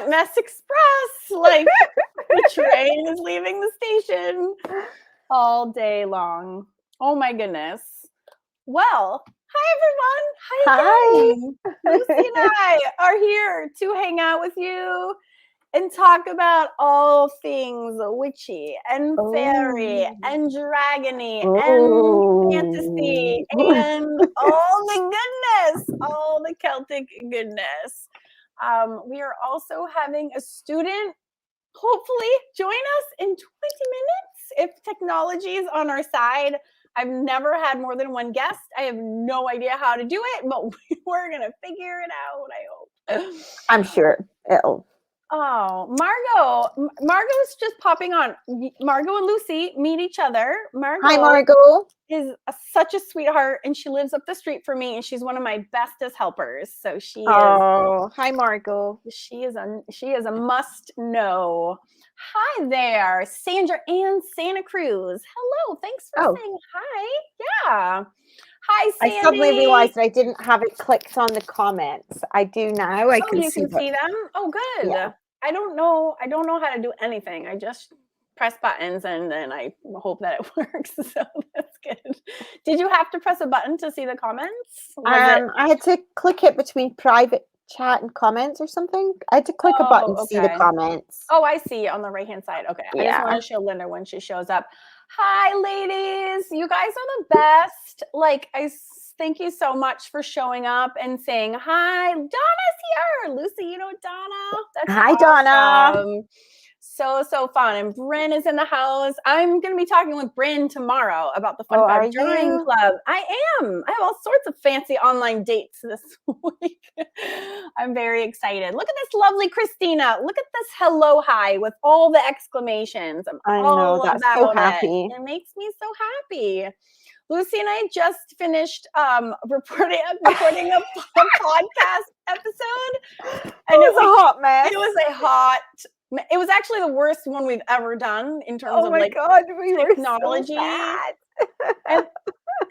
Can't Mess Express. Like the train is leaving the station all day long. Oh my goodness. Well, hi everyone. Hi again. Lucy and I are here to hang out with you and talk about all things witchy and fairy and dragony and fantasy and all the goodness, all the Celtic goodness. We are also having a student hopefully join us in 20 minutes if technology is on our side. I've never had more than one guest. I have no idea how to do it, but we're going to figure it out, I hope. I'm sure it'll. Oh, Margot's just popping on. Margot and Lucy meet each other. Hi, Margot is such a sweetheart, and she lives up the street from me, and she's one of my bestest helpers. So she is. Oh, hi, Margot. She is a must know. Hi there, Sandra Ann Santa Cruz. Hello, thanks for saying hi. Yeah. Hi, Sandy. I suddenly realized that I didn't have it clicked on the comments. I do now. I can see them. Oh, good. Yeah. I don't know how to do anything. I just press buttons and then I hope that it works. So that's good. Did you have to press a button to see the comments? I had to click it between private chat and comments or something. I had to click a button to see the comments. Oh, I see on the right hand side. Okay. Yeah. I just want to show Linda when she shows up. Hi, ladies. You guys are the best. Like, I thank you so much for showing up and saying hi. Donna's here. Lucy, you know Donna. That's hi, awesome. Donna. So fun. And Bryn is in the house. I'm going to be talking with Bryn tomorrow about the Fun Five Drawing Club. I am. I have all sorts of fancy online dates this week. I'm very excited. Look at this lovely Christina. Look at this hello hi with all the exclamations. I know. That's so happy. It makes me so happy. Lucy and I just finished recording a podcast episode. And it was a hot mess. It was actually the worst one we've ever done in terms of like God, technology.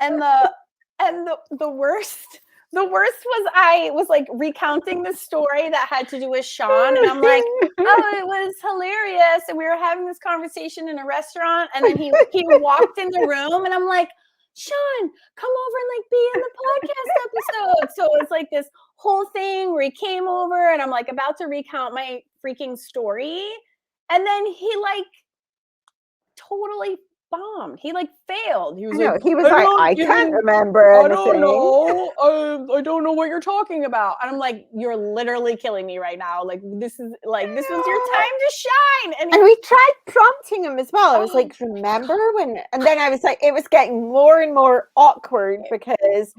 And the worst was I was like recounting the story that had to do with Sean, and I'm like, oh, it was hilarious, and we were having this conversation in a restaurant, and then he walked in the room, and I'm like, Sean, come over and like be in the podcast episode. So it's like this whole thing where he came over and I'm like about to recount my freaking story. And then he like totally bombed. He like failed. He was like, I can't remember anything. I don't know. I don't know what you're talking about. And I'm like, you're literally killing me right now. Like this was your time to shine. And we tried prompting him as well. I was like, remember when? And then I was like, it was getting more and more awkward because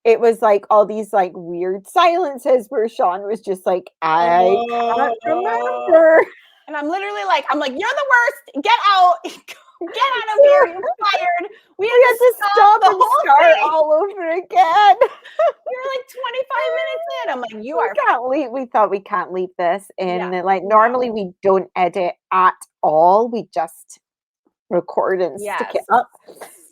it was like all these like weird silences where Sean was just like, I can't remember. And I'm literally like, you're the worst. Get out. Get out of here. You're fired. We had to stop the whole start all over again. You're like 25 minutes in. I'm like, can't leave. We thought we can't leave this. And normally we don't edit at all. We just record and stick it up.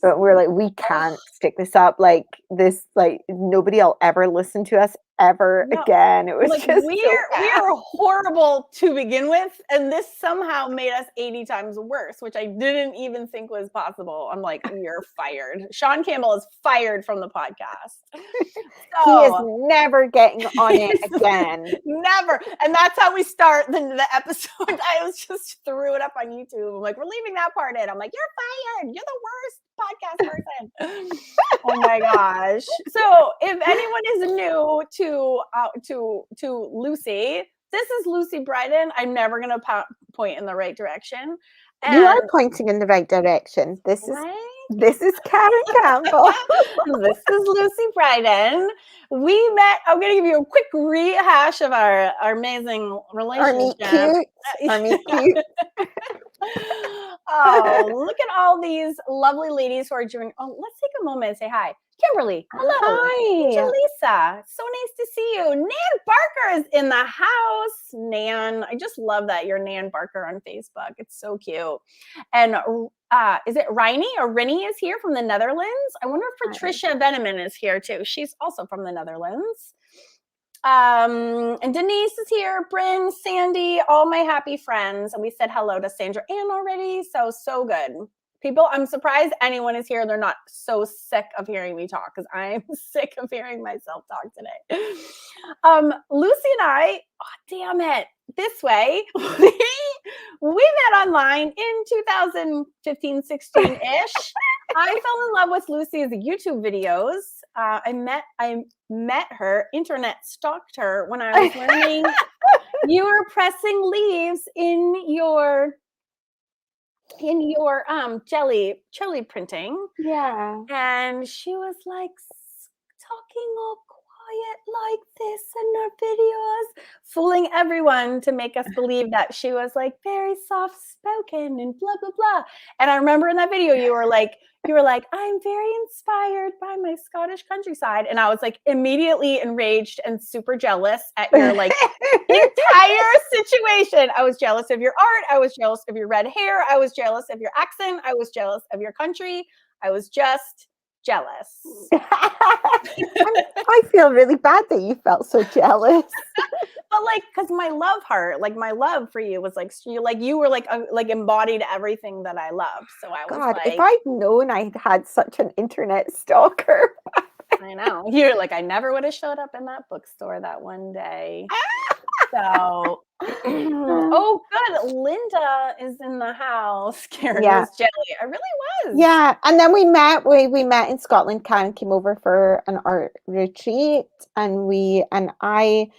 But we're like, we can't stick this up. Like this, like nobody will ever listen to us ever again. It was like just we are horrible to begin with, and this somehow made us 80 times worse, which I didn't even think was possible. I'm like, you're fired. Sean Campbell is fired from the podcast. He is never getting on it again. Never. And that's how we start the episode. I was just threw it up on YouTube. I'm like, we're leaving that part in. I'm like, you're fired. You're the worst podcast person. Oh my gosh. So if anyone is new to Lucy, this is Lucy Bryden. I'm never going to point in the right direction. And you are pointing in the right direction. This is Karen Campbell. This is Lucy Bryden. We met. I'm going to give you a quick rehash of our amazing relationship. Our meet cute. Oh, look at all these lovely ladies who are doing. Oh, let's take a moment and say hi. Kimberly, hello. Hi. Jaleesa, so nice to see you. Nan Barker is in the house. Nan, I just love that you're Nan Barker on Facebook. It's so cute. And is it Riney or Rinny is here from the Netherlands? I wonder if Patricia Veneman is here too. She's also from the Netherlands. And Denise is here, Bryn, Sandy, all my happy friends. And we said hello to Sandra Ann already. So good. People, I'm surprised anyone is here. They're not so sick of hearing me talk because I'm sick of hearing myself talk today. Lucy and I, oh, damn it, this way. We met online in 2015, 16-ish. I fell in love with Lucy's YouTube videos. I met her, internet stalked her when I was learning you were pressing leaves in your jelly printing. Yeah. And she was like talking all quiet like this in her videos, fooling everyone to make us believe that she was like very soft spoken and blah blah blah. And I remember in that video you were like, I'm very inspired by my Scottish countryside. And I was like immediately enraged and super jealous at your like entire situation. I was jealous of your art. I was jealous of your red hair. I was jealous of your accent. I was jealous of your country. I was just jealous. I feel really bad that you felt so jealous. But like, because my love for you was like, you were like embodied everything that I loved. So I was God, like, if I'd known I had such an internet stalker. I know. You're like, I never would have showed up in that bookstore that one day. So, oh, good. Linda is in the house. Karen was jelly. I really was. Yeah, and then we met in Scotland. Karen came over for an art retreat, and I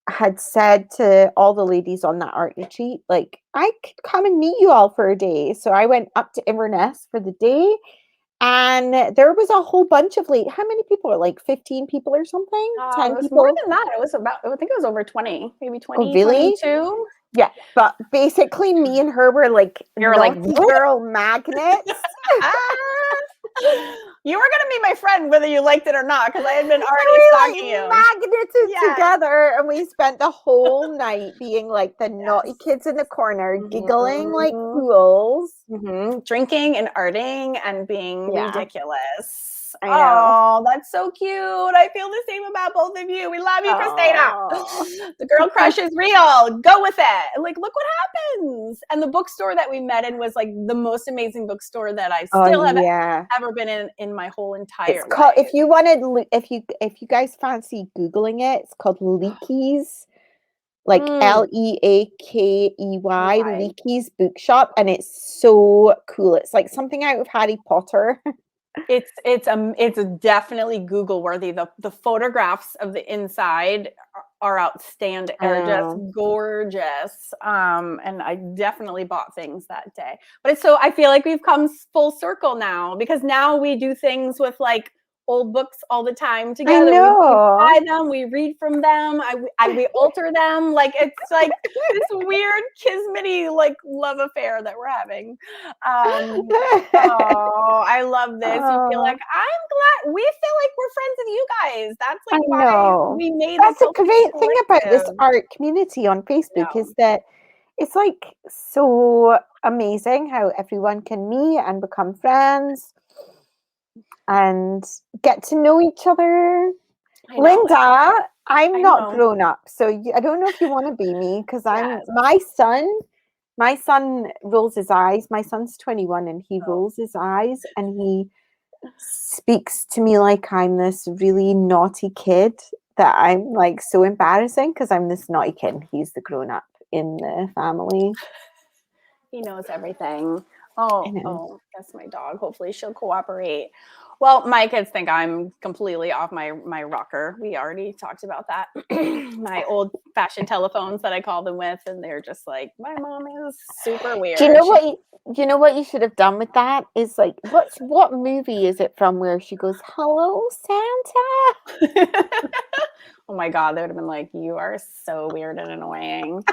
had said to all the ladies on that art retreat, like, I could come and meet you all for a day. So I went up to Inverness for the day. And there was a whole bunch of how many people were like 15 people or something? 10 it was people? more than that. It was I think it was over 20, maybe 20, oh, really? 22. Yeah, but basically me and her were like naughty girl magnets. You were going to be my friend whether you liked it or not because I had been already stalking you. Magneted together, and we spent the whole night being like the naughty kids in the corner, giggling like fools. Drinking and arting and being ridiculous. Oh, that's so cute. I feel the same about both of you. We love you, Christina. The girl crush is real. Go with it. Like, look what happens. And the bookstore that we met in was like the most amazing bookstore that I still have ever been in my whole entire life. If you guys fancy Googling it, it's called Leakey's. Like Leakey, Leakey's Bookshop, and it's so cool. It's like something out of Harry Potter. It's definitely Google worthy. The photographs of the inside are outstanding. Are just gorgeous. And I definitely bought things that day. But I feel like we've come full circle now because now we do things with like old books all the time together. I know. We buy them, we read from them, we alter them. Like it's like this weird kismety like love affair that we're having. I love this. You feel like I'm glad we feel like we're friends with you guys. That's like why we made that's a great thing about this art community on Facebook is that it's like so amazing how everyone can meet and become friends and get to know each other. Linda, I'm not grown up, so I don't know if you want to be me because my son rolls his eyes. My son's 21 and he rolls his eyes and he speaks to me like I'm this really naughty kid that I'm like so embarrassing because I'm this naughty kid and he's the grown up in the family. He knows everything. Oh, that's my dog. Hopefully she'll cooperate. Well, my kids think I'm completely off my rocker. We already talked about that. My old fashioned telephones that I call them with, and they're just like, my mom is super weird. Do you know what you should have done with that? Is like, what movie is it from where she goes, "Hello, Santa"? Oh my God, they would have been like, you are so weird and annoying.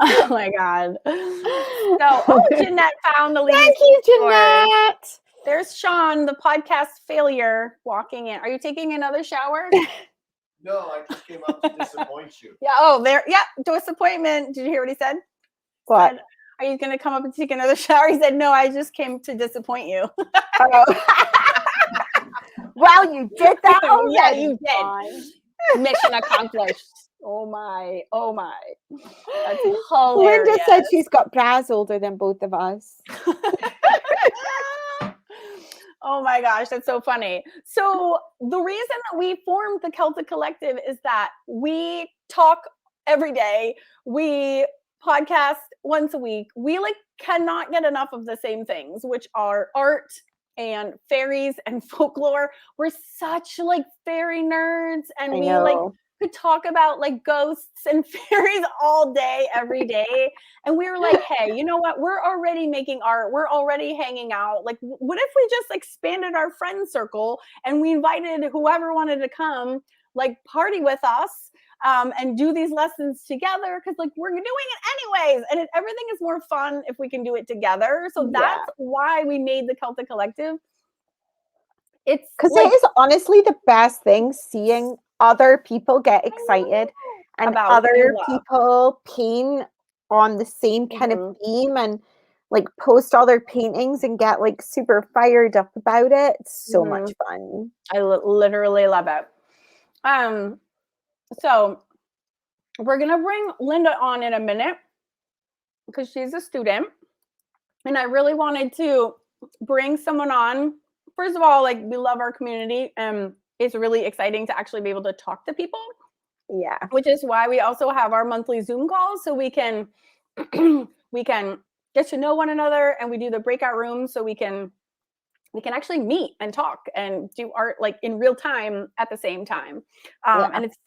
Oh my God. So, Jeanette found the lead. Thank you, Jeanette. There's Sean, the podcast failure, walking in. Are you taking another shower? No, I just came up to disappoint you. Yeah, disappointment. Did you hear what he said? What? Said, are you going to come up and take another shower? He said, no, I just came to disappoint you. Well, you did that already. Yeah, you did. Mission accomplished. Oh my. That's hilarious. Linda said she's got bras older than both of us. Oh my gosh, that's so funny. So the reason that we formed the Celtic Collective is that we talk every day. We podcast once a week. We cannot get enough of the same things, which are art and fairies and folklore. We're such fairy nerds, and we could talk about ghosts and fairies all day, every day. And we were like, hey, you know what? We're already making art. We're already hanging out. What if we just expanded our friend circle and we invited whoever wanted to come, party with us and do these lessons together? Because we're doing it anyways. And everything is more fun if we can do it together. So that's why we made the Celtic Collective. It's because it is honestly the best thing, seeing other people get excited and other people paint on the same kind of theme and post all their paintings and get super fired up about it. It's so much fun. I literally love it. So we're gonna bring Linda on in a minute because she's a student, and I really wanted to bring someone on. First of all, we love our community, and it's really exciting to actually be able to talk to people. Yeah. Which is why we also have our monthly Zoom calls, so we can get to know one another, and we do the breakout rooms so we can actually meet and talk and do art in real time at the same time. And it's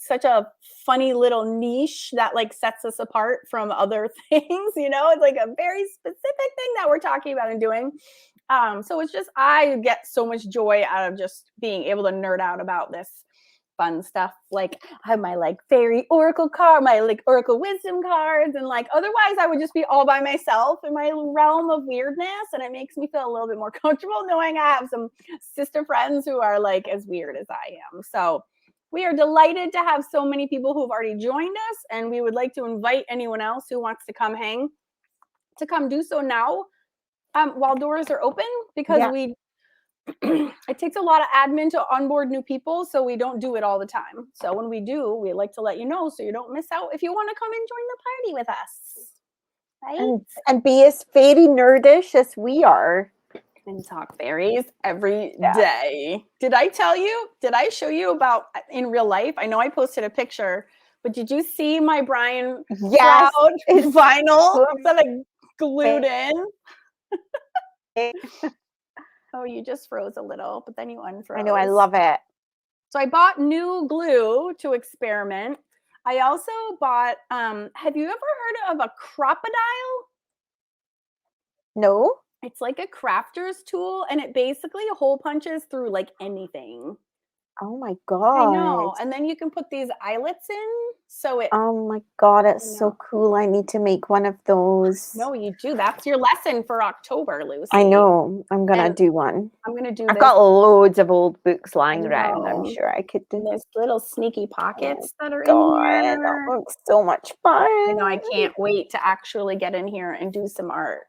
such a funny little niche that sets us apart from other things. It's a very specific thing that we're talking about and doing. So it's just, I get so much joy out of just being able to nerd out about this fun stuff. I have my fairy oracle card, my oracle wisdom cards, and otherwise I would just be all by myself in my realm of weirdness, and it makes me feel a little bit more comfortable knowing I have some sister friends who are as weird as I am. So we are delighted to have so many people who've already joined us, and we would like to invite anyone else who wants to come hang to come do so now while doors are open, because it takes a lot of admin to onboard new people, so we don't do it all the time. So when we do, we like to let you know so you don't miss out if you want to come and join the party with us. Right? And be as fairy nerdish as we are. And talk fairies every day. Did I show you about in real life? I know I posted a picture, but did you see my Brian Proud vinyl that I glued in? Oh, you just froze a little, but then you unfroze. I know, I love it. So I bought new glue to experiment. I also bought, have you ever heard of a crocodile? No. It's like a crafter's tool, and it basically hole punches through anything. Oh my God. I know. And then you can put these eyelets in. So it. Oh my God, it's so cool. I need to make one of those. No, you do. That's your lesson for October, Lucy. I know. I'm going to do one. I'm going to do I've got loads of old books lying around. I'm sure I could do. There's little sneaky pockets that are in here. That looks so much fun. I know. I can't wait to actually get in here and do some art.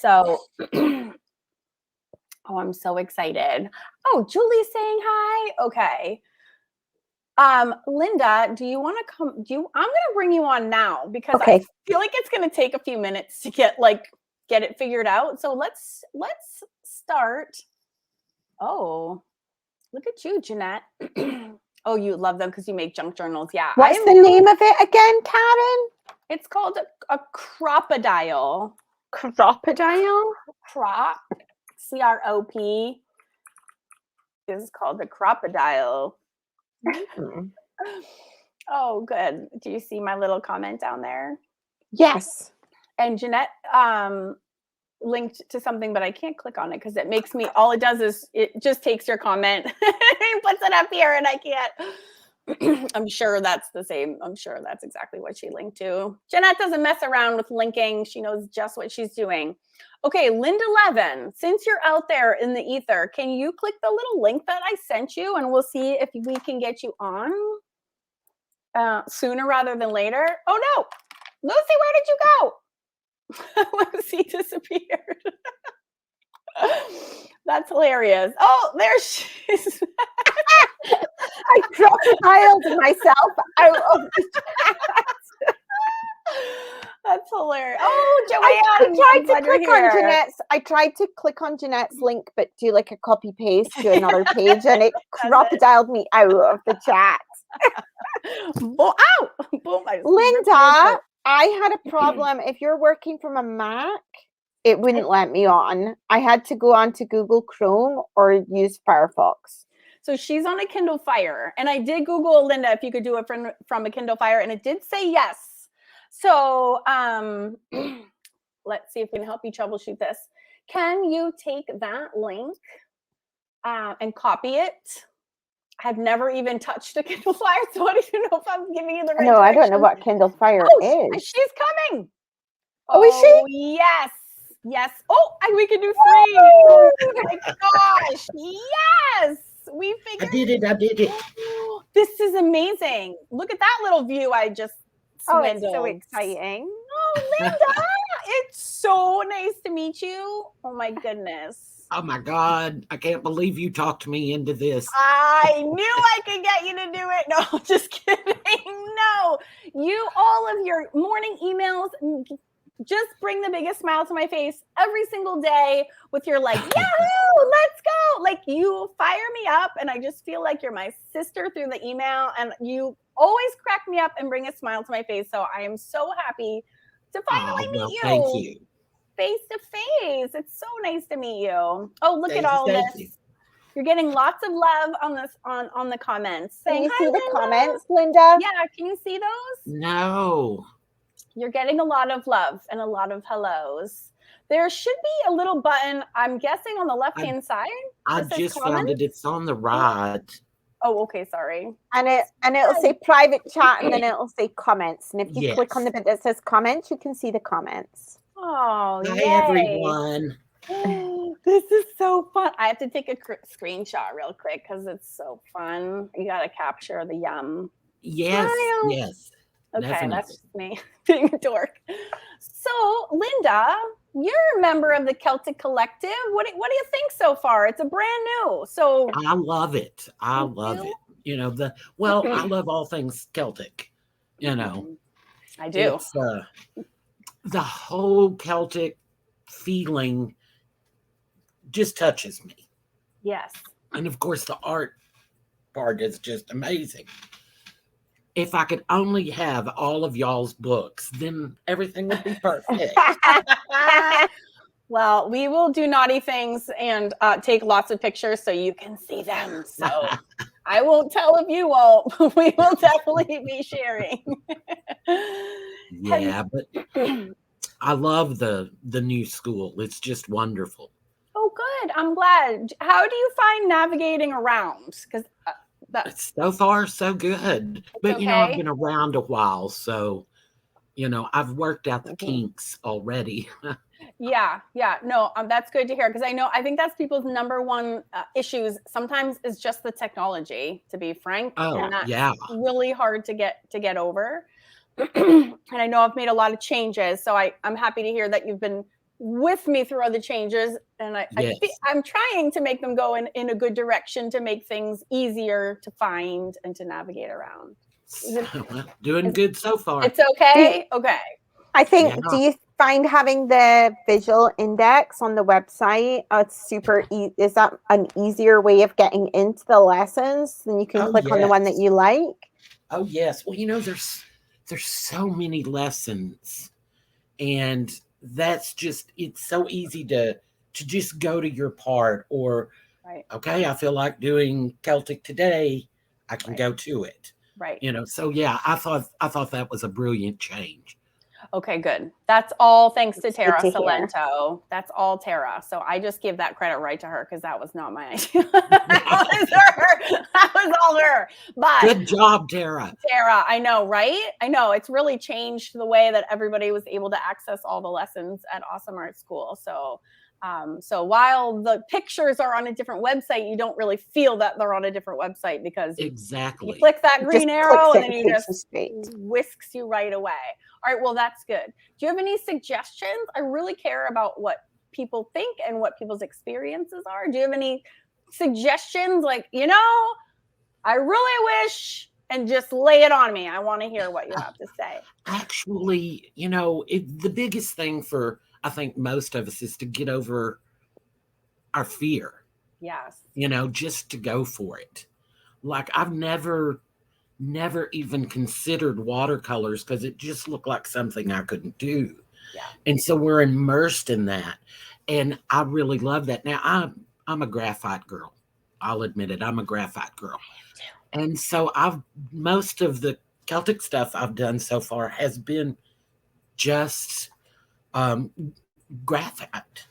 So, oh, I'm so excited. Oh, Julie's saying hi. Okay. Linda, do you want to come? I'm going to bring you on now because I feel like it's going to take a few minutes to get it figured out. So let's start. Oh, look at you, Jeanette. Oh, you love them because you make junk journals. Yeah. What's the name of it again, Karen? It's called a crocodile. Crocodile? CROP is called the crocodile. Oh, good. Do you see my little comment down there? Yes. And Jeanette linked to something, but I can't click on it because it makes me, all it does is it just takes your comment and puts it up here, and I can't. I'm sure that's the same. I'm sure that's exactly what she linked to. Jeanette doesn't mess around with linking. She knows just what she's doing. Okay, Linda Levin, since you're out there in the ether, can you click the little link that I sent you, and we'll see if we can get you on sooner rather than later? Oh no, Lucy, where did you go? Lucy disappeared. That's hilarious. Oh, there she is. I crocodiled myself out of the chat. That's hilarious. Oh, I Joanne, tried to click on Jeanette's link, but do like a copy paste to another page, and it crocodiled me out of the chat. Boom! Ow! Boom! Linda, I had a problem. If you're working from a Mac, it wouldn't let me on. I had to go on to Google Chrome or use Firefox. So she's on a Kindle Fire, and I did Google Linda if you could do it from a Kindle Fire, and it did say yes. So let's see if we can help you troubleshoot this. Can you take that link and copy it? I've never even touched a Kindle Fire, so I don't even know if I'm giving you the right direction. I don't know what Kindle Fire is. She's coming. Oh, is she? Yes. Yes. Oh, we can do 3. Oh my gosh. Yes. We figured. I did it. This is amazing. Look at that little view I just swindled. It's so exciting. Oh, Linda, it's so nice to meet you. Oh my goodness. Oh my God. I can't believe you talked me into this. I knew I could get you to do it. No, just kidding. No, all of your morning emails just bring the biggest smile to my face every single day with your like, yahoo, let's go. Like you fire me up and I just feel like you're my sister through the email and you always crack me up and bring a smile to my face. So I am so happy to finally meet you. Thank you. Face to face. It's so nice to meet you. Oh, look at all this. You're getting lots of love on this on the comments. Can you see the comments, Linda? Yeah, can you see those? No. You're getting a lot of love and a lot of hellos. There should be a little button, I'm guessing on the left-hand side. I just found it. It's on the right. Oh, okay, sorry. And it'll say private chat and then it'll say comments. And if you click on the bit that says comments, you can see the comments. Oh, hi, yay. everyone. This is so fun. I have to take a screenshot real quick because it's so fun. You got to capture the yum. Yes, smile. Yes. Okay, definitely. that's just me being a dork. So, Linda, you're a member of the Celtic Collective. What do you think so far? It's a brand new. So I love it. I love it. You know, I love all things Celtic. You know, I do. It's, the whole Celtic feeling just touches me. Yes. And of course, the art part is just amazing. If I could only have all of y'all's books, then everything would be perfect. Well, we will do naughty things and take lots of pictures so you can see them. So I won't tell if you won't. We will definitely be sharing. Yeah, but I love the new school. It's just wonderful. Oh, good. I'm glad. How do you find navigating around? Because so far, so good. But, you know, I've been around a while. So, you know, I've worked out the kinks already. Yeah. No, that's good to hear. Because I think that's people's number one issues sometimes is just the technology, to be frank. And that's really hard to get over. And I know I've made a lot of changes. So I'm happy to hear that you've been with me through other changes. And I'm trying to make them go in a good direction to make things easier to find and to navigate around. Doing good so far. It's okay? Okay. I think, do you find having the visual index on the website, it's super easy? Is that an easier way of getting into the lessons? Then you can click on the one that you like? Oh, yes. Well, you know, there's so many lessons. And that's just, it's so easy to just go to your part or, okay, I feel like doing Celtic today. I can go to it. Right. You know, so yeah, I thought that was a brilliant change. Okay, good. That's all thanks to Tara Salento. That's all Tara. So I just give that credit right to her because that was not my idea. That was her. That was all her. But good job, Tara. Tara, I know, right? I know. It's really changed the way that everybody was able to access all the lessons at Awesome Art School. So so while the pictures are on a different website, you don't really feel that they're on a different website because you click that green arrow and then you just whisks you right away. All right, well, that's good. Do you have any suggestions? I really care about what people think and what people's experiences are? Do you have any suggestions? Like, you know, I really wish, and just lay it on me. I want to hear what you have to say. Actually, you know, the biggest thing for, I think, most of us is to get over our fear. Yes. You know, just to go for it. Like, I've never even considered watercolors because it just looked like something I couldn't do. Yeah. And so we're immersed in that. And I really love that. Now, I'm a graphite girl. I'll admit it. I'm a graphite girl. And so most of the Celtic stuff I've done so far has been just graphite.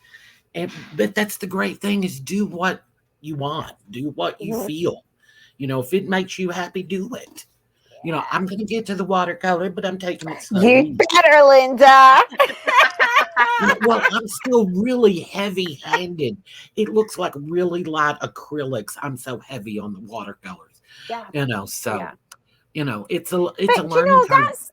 But that's the great thing, is do what you want, do what you feel. You know, if it makes you happy, do it. You know, I'm going to get to the watercolor, but I'm taking it slowly. You better, Linda. Well, I'm still really heavy-handed. It looks like really light acrylics. I'm so heavy on the watercolors. Yeah. You know, so Yeah. you know, it's a But learning curve. that's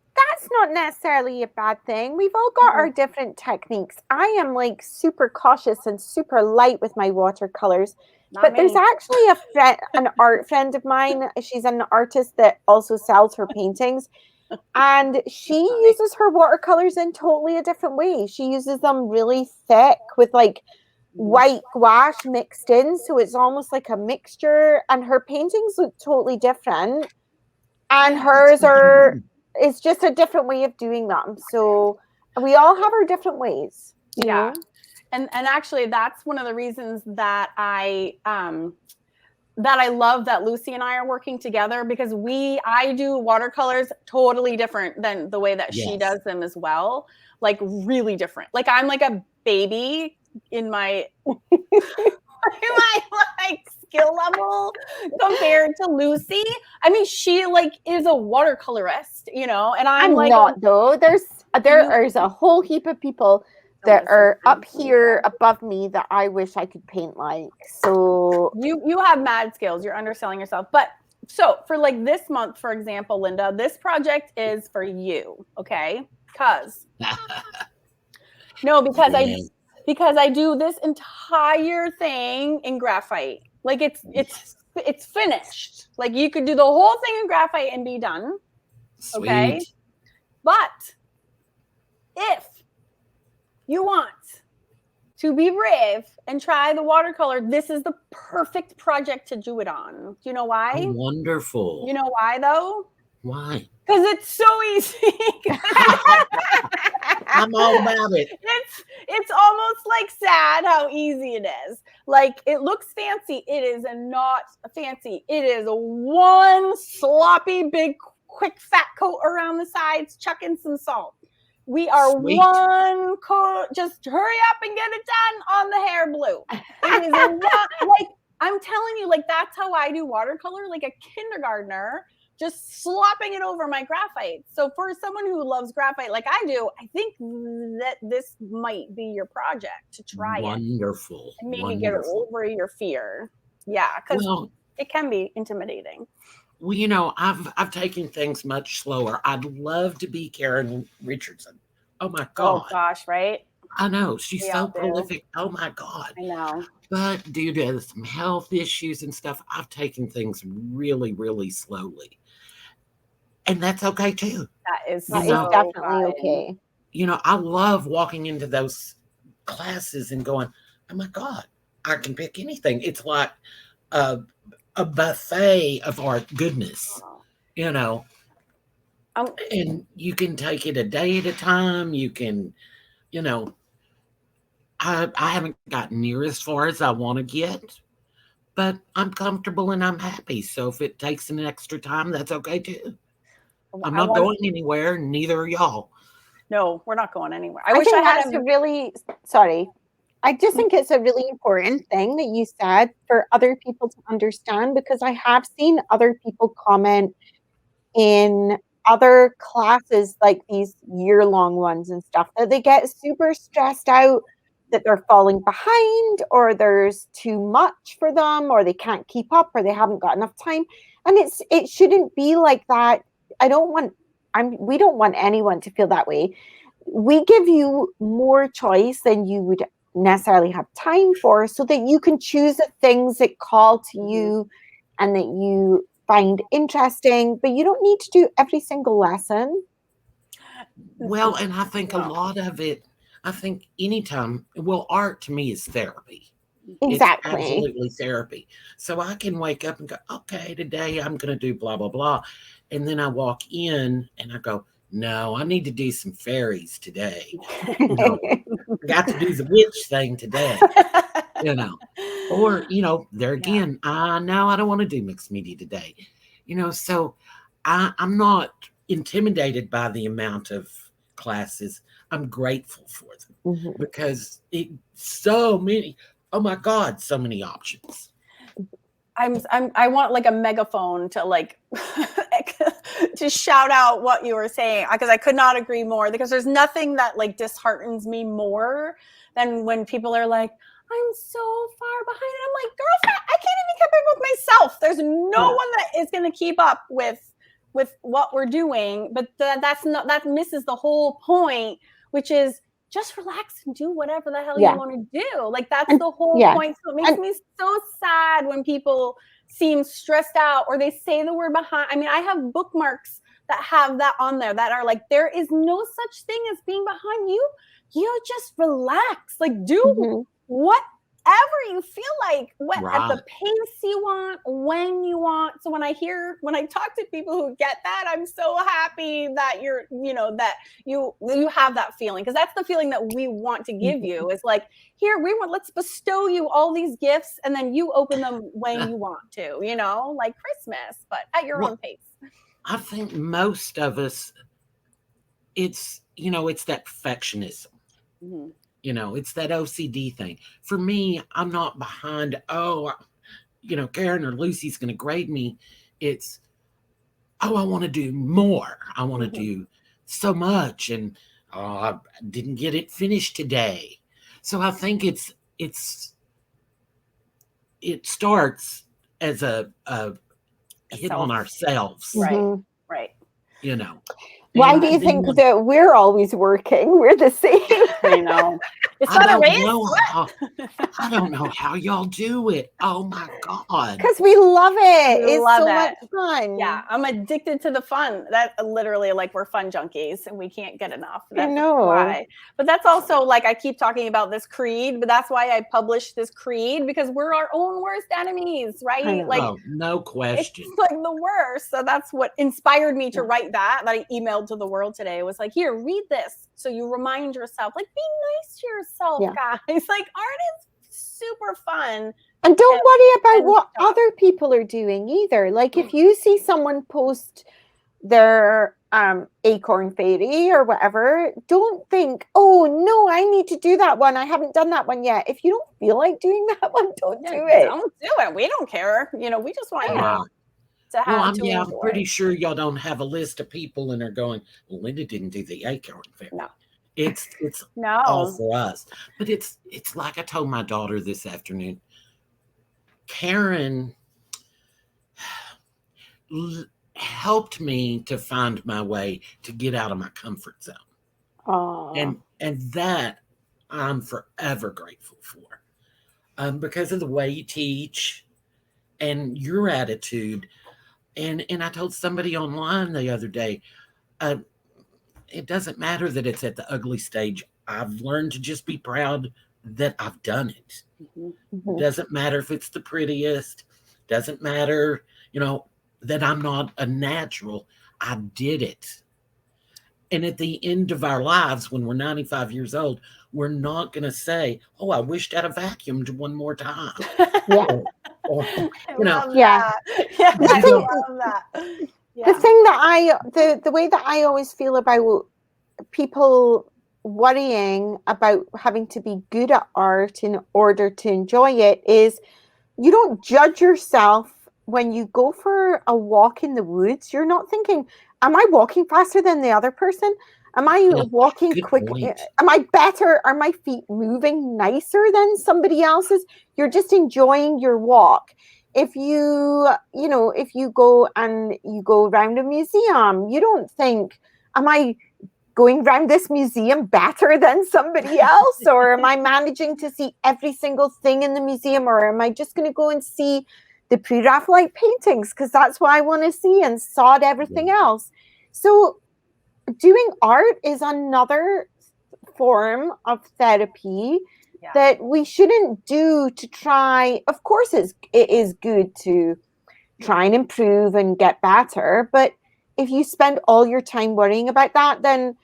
not necessarily a bad thing. We've all got our different techniques. I am like super cautious and super light with my watercolors. But there's actually an art friend of mine. She's an artist that also sells her paintings. And she uses her watercolors in totally a different way. She uses them really thick with like white gouache mixed in. So it's almost like a mixture. And her paintings look totally different. And hers it's just a different way of doing them. So we all have our different ways. You know? And actually, that's one of the reasons that I love that Lucy and I are working together, because I do watercolors totally different than the way that she does them as well. Like really different. Like I'm like a baby in my like skill level compared to Lucy. I mean, she like is a watercolorist, you know, and I'm like not though. There is a whole heap of people that are up here above me that I wish I could paint like. So you have mad skills. You're underselling yourself. But so for like this month, for example, Linda, this project is for you, okay? Because I do this entire thing in graphite. Like it's finished. Like you could do the whole thing in graphite and be done. Sweet. Okay. But if you want to be brave and try the watercolor, this is the perfect project to do it on. Do you know why? Oh, wonderful. You know why though? Why? Because it's so easy. I'm all about it. It's almost like sad how easy it is. Like it looks fancy. It is not fancy. It is one sloppy, big, quick, fat coat around the sides, chuck in some salt. We are one coat. Just hurry up and get it done on the hair blue. It is like I'm telling you, like that's how I do watercolor, like a kindergartner, just slopping it over my graphite. So for someone who loves graphite like I do, I think that this might be your project to try it. Wonderful. And maybe get over your fear. Yeah, because it can be intimidating. Well, you know, I've taken things much slower. I'd love to be Karen Richardson. Oh my God. Oh gosh, right? I know. She's so prolific. Oh my God. I know. But due to some health issues and stuff, I've taken things really, really slowly. And that's okay too. That is definitely okay. You know, I love walking into those classes and going, oh my God, I can pick anything. It's like a buffet of art goodness, you know, and you can take it a day at a time. You can, you know, I haven't gotten near as far as I want to get, but I'm comfortable and I'm happy. So if it takes an extra time, that's okay too. I'm not going anywhere. Neither are y'all. No, we're not going anywhere. I wish I had sorry. I just think it's a really important thing that you said for other people to understand, because I have seen other people comment in other classes, like these year-long ones and stuff, that they get super stressed out that they're falling behind, or there's too much for them, or they can't keep up, or they haven't got enough time. And it shouldn't be like that. We don't want anyone to feel that way. We give you more choice than you would necessarily have time for, so that you can choose the things that call to you and that you find interesting, but you don't need to do every single lesson. Well, and I think a lot of it, I think anytime, well, art to me is therapy. Exactly. It's absolutely therapy. So I can wake up and go, okay, today I'm going to do blah, blah, blah. And then I walk in and I go, no, I need to do some fairies today. You know, I got to do the witch thing today, you know. Or, you know, there again, no, I don't want to do mixed media today. You know, so I'm not intimidated by the amount of classes. I'm grateful for them because so many, oh my God, so many options. I want like a megaphone to like to shout out what you were saying, because I could not agree more, because there's nothing that like disheartens me more than when people are like, I'm so far behind. And I'm like, girl, I can't even keep up with myself. There's no one that is going to keep up with what we're doing. But that misses the whole point, which is just relax and do whatever the hell you want to do. Like, that's the whole point. So it makes me so sad when people seem stressed out or they say the word behind. I mean, I have bookmarks that have that on there that are like, there is no such thing as being behind you. You just relax, like do whatever you feel like, at the pace you want, when you want. So when I talk to people who get that, I'm so happy that that you have that feeling, because that's the feeling that we want to give you. Is like, here, let's bestow you all these gifts, and then you open them when you want to, like Christmas, but at your own pace. I think most of us, it's that perfectionism. It's that OCD thing. For me, I'm not behind, Karen or Lucy's going to grade me. It's, I want to do more. I want to do so much, and I didn't get it finished today. So I think it starts as a hit on ourselves. Right. Why do you think that we're always working? We're the same. I know. I don't know how y'all do it. Oh my God. Because we love it. It's so much fun. Yeah, I'm addicted to the fun. That literally, like, we're fun junkies and we can't get enough. That's I know. why. But that's also, like, I keep talking about this creed, but that's why I published this creed, because we're our own worst enemies, right? Like, no question. It's like the worst. So that's what inspired me to write that I emailed to the world today. It was like, here, read this, so you remind yourself, like, be nice to yourself, guys. Like, art is super fun. And don't worry about what other people are doing either. Like, if you see someone post their acorn fairy or whatever, don't think, oh no, I need to do that one. I haven't done that one yet. If you don't feel like doing that one, don't do it. Don't do it. We don't care. We just want you to have I'm pretty sure y'all don't have a list of people and are going, well, Linda didn't do the acorn fairy. No. It's all for us. But it's like I told my daughter this afternoon. Karen helped me to find my way to get out of my comfort zone. And that I'm forever grateful for. Because of the way you teach and your attitude. And I told somebody online the other day, it doesn't matter that it's at the ugly stage. I've learned to just be proud that I've done it. Doesn't matter if it's the prettiest. Doesn't matter, that I'm not a natural. I did it. And at the end of our lives, when we're 95 years old, we're not going to say, oh, I wished I'd have vacuumed one more time. Or, love that. Yeah, I love that. The thing that the way that I always feel about people worrying about having to be good at art in order to enjoy it is, you don't judge yourself when you go for a walk in the woods. You're not thinking, am I walking faster than the other person? Am I walking quick? Am I better? Are my feet moving nicer than somebody else's? You're just enjoying your walk. If you go and you go around a museum, you don't think, am I going around this museum better than somebody else? Or am I managing to see every single thing in the museum? Or am I just going to go and see the pre-Raphaelite paintings because that's what I want to see and sod everything else? So doing art is another form of therapy that we shouldn't do to try. Of course, it is good to try and improve and get better, but if you spend all your time worrying about that, then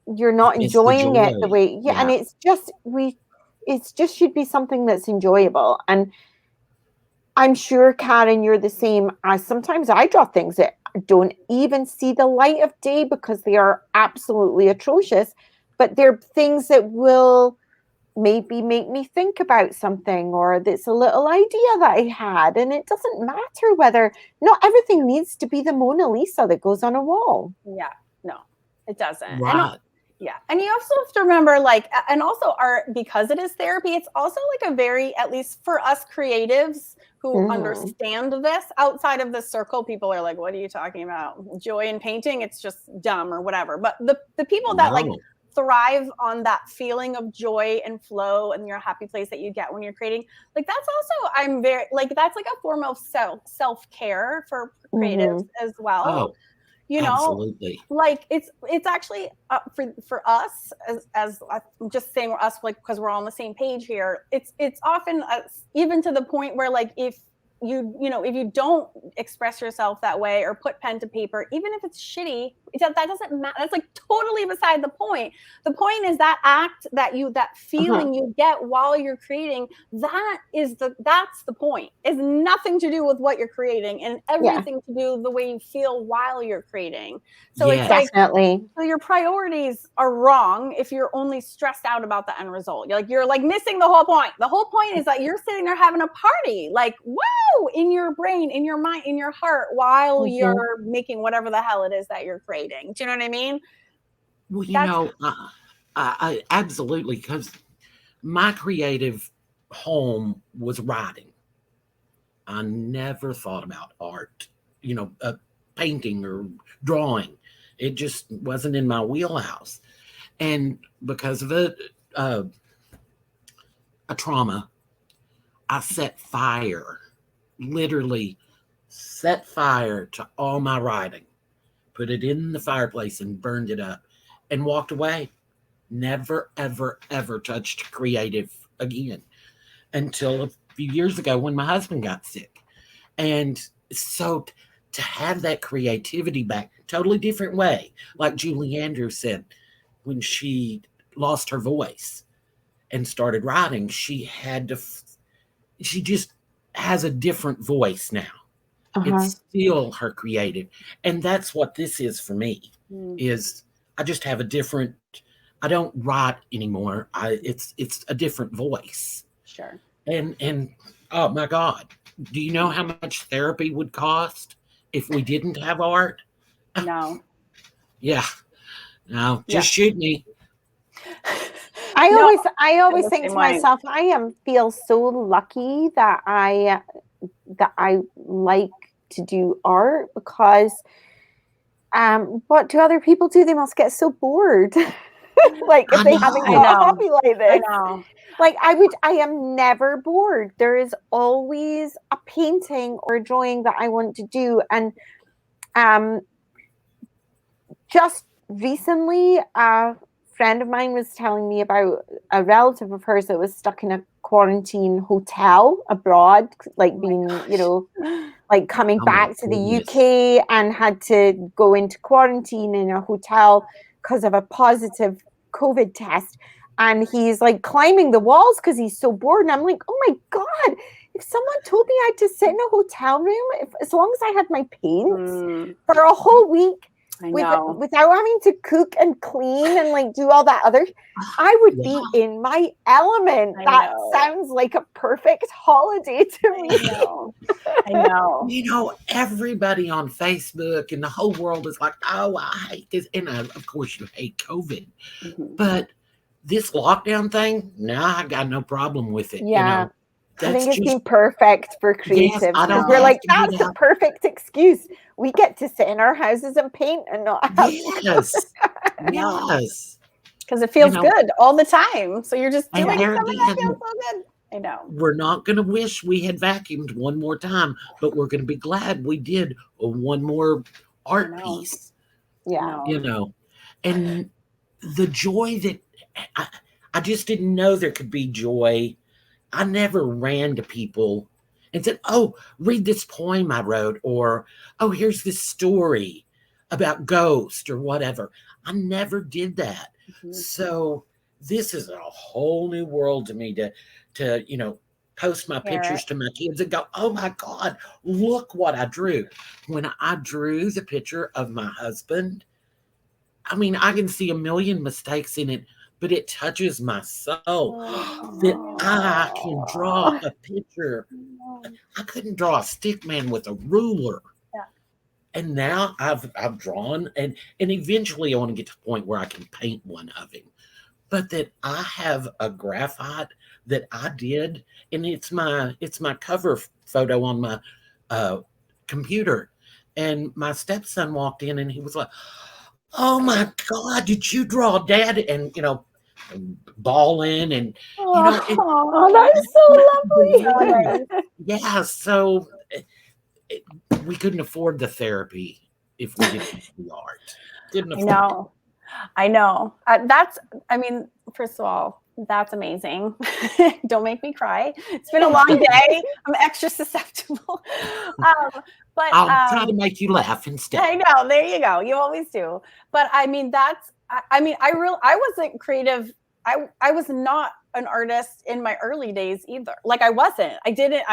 you're not enjoying it the way. And it's just should be something that's enjoyable. And I'm sure, Karen, you're the same. Sometimes I draw things that don't even see the light of day because they are absolutely atrocious, but they're things that will maybe make me think about something, or that's a little idea that I had. And it doesn't matter whether, not everything needs to be the Mona Lisa that goes on a wall. Yeah, no, it doesn't. Right. And you also have to remember, like, and also art, because it is therapy, it's also like a very, at least for us creatives who understand this, outside of the circle, people are like, what are you talking about? Joy in painting? It's just dumb or whatever. But the people that like thrive on that feeling of joy and flow and your happy place that you get when you're creating, like that's also, that's like a form of self-care for creatives as well. You know, absolutely. Like it's actually for us as I'm just saying us, like, because we're all on the same page here. It's often even to the point where, like, if if you don't express yourself that way or put pen to paper, even if it's shitty, that doesn't matter. That's like totally beside the point. The point is that act, that feeling you get while you're creating, that's the point. It's nothing to do with what you're creating and everything to do with the way you feel while you're creating. So it's like, so your priorities are wrong if you're only stressed out about the end result. You're like missing the whole point. The whole point is that you're sitting there having a party, like, whoa, in your brain, in your mind, in your heart, while you're making whatever the hell it is that you're creating. Do you know what I mean? Well, I absolutely, because my creative home was writing. I never thought about art, painting or drawing. It just wasn't in my wheelhouse. And because of a trauma, I literally set fire to all my writing, put it in the fireplace and burned it up and walked away. Never, ever, ever touched creative again until a few years ago when my husband got sick. And so to have that creativity back, totally different way. Like Julie Andrews said, when she lost her voice and started writing, she just has a different voice now. It's still her creative. And that's what this is for me, is I just have I don't write anymore. It's a different voice. Sure. And oh my God, do you know how much therapy would cost if we didn't have art? No. No, just shoot me. I always think to myself, I feel so lucky that I like to do art, because what do other people do? They must get so bored. Like if they haven't got a hobby like this. I know. Like I am never bored. There is always a painting or a drawing that I want to do. And just recently, a friend of mine was telling me about a relative of hers that was stuck in a quarantine hotel abroad, like being, like coming back to the UK and had to go into quarantine in a hotel because of a positive COVID test. And he's like climbing the walls because he's so bored. And I'm like, oh my God, if someone told me I had to sit in a hotel room, as long as I had my paints for a whole week, without having to cook and clean and like do all that other, I would be in my element. That sounds like a perfect holiday to me. I know. Everybody on Facebook and the whole world is like, oh, I hate this. And of course you hate COVID, but this lockdown thing, I got no problem with it. Yeah. I think it's been perfect for creatives. Because we're like, that's the perfect excuse. We get to sit in our houses and paint and not have Yes. Because it feels good all the time. So you're just doing something that feels so good. I know. We're not going to wish we had vacuumed one more time, but we're going to be glad we did one more art piece. Yeah. And the joy that I just didn't know there could be joy. I never ran to people and said, oh, read this poem I wrote, or, oh, here's this story about ghost or whatever. I never did that. Mm-hmm. So this is a whole new world to me to post my pictures to my kids and go, oh my God, look what I drew. When I drew the picture of my husband, I mean, I can see a million mistakes in it, but it touches my soul that I can draw a picture. I couldn't draw a stick man with a ruler. Yeah. And now I've drawn and eventually I want to get to the point where I can paint one of him. But that I have a graphite that I did, and it's my cover photo on my computer. And my stepson walked in and he was like, oh my God, did you draw Dad? And bawling and that's so lovely. Yeah, so we couldn't afford the therapy if we didn't do the art. I know. First of all, that's amazing. Don't make me cry. It's been a long day. I'm extra susceptible. But I'll try to make you laugh instead. I know. There you go. You always do. But I wasn't creative. I was not an artist in my early days either. Like I wasn't. I didn't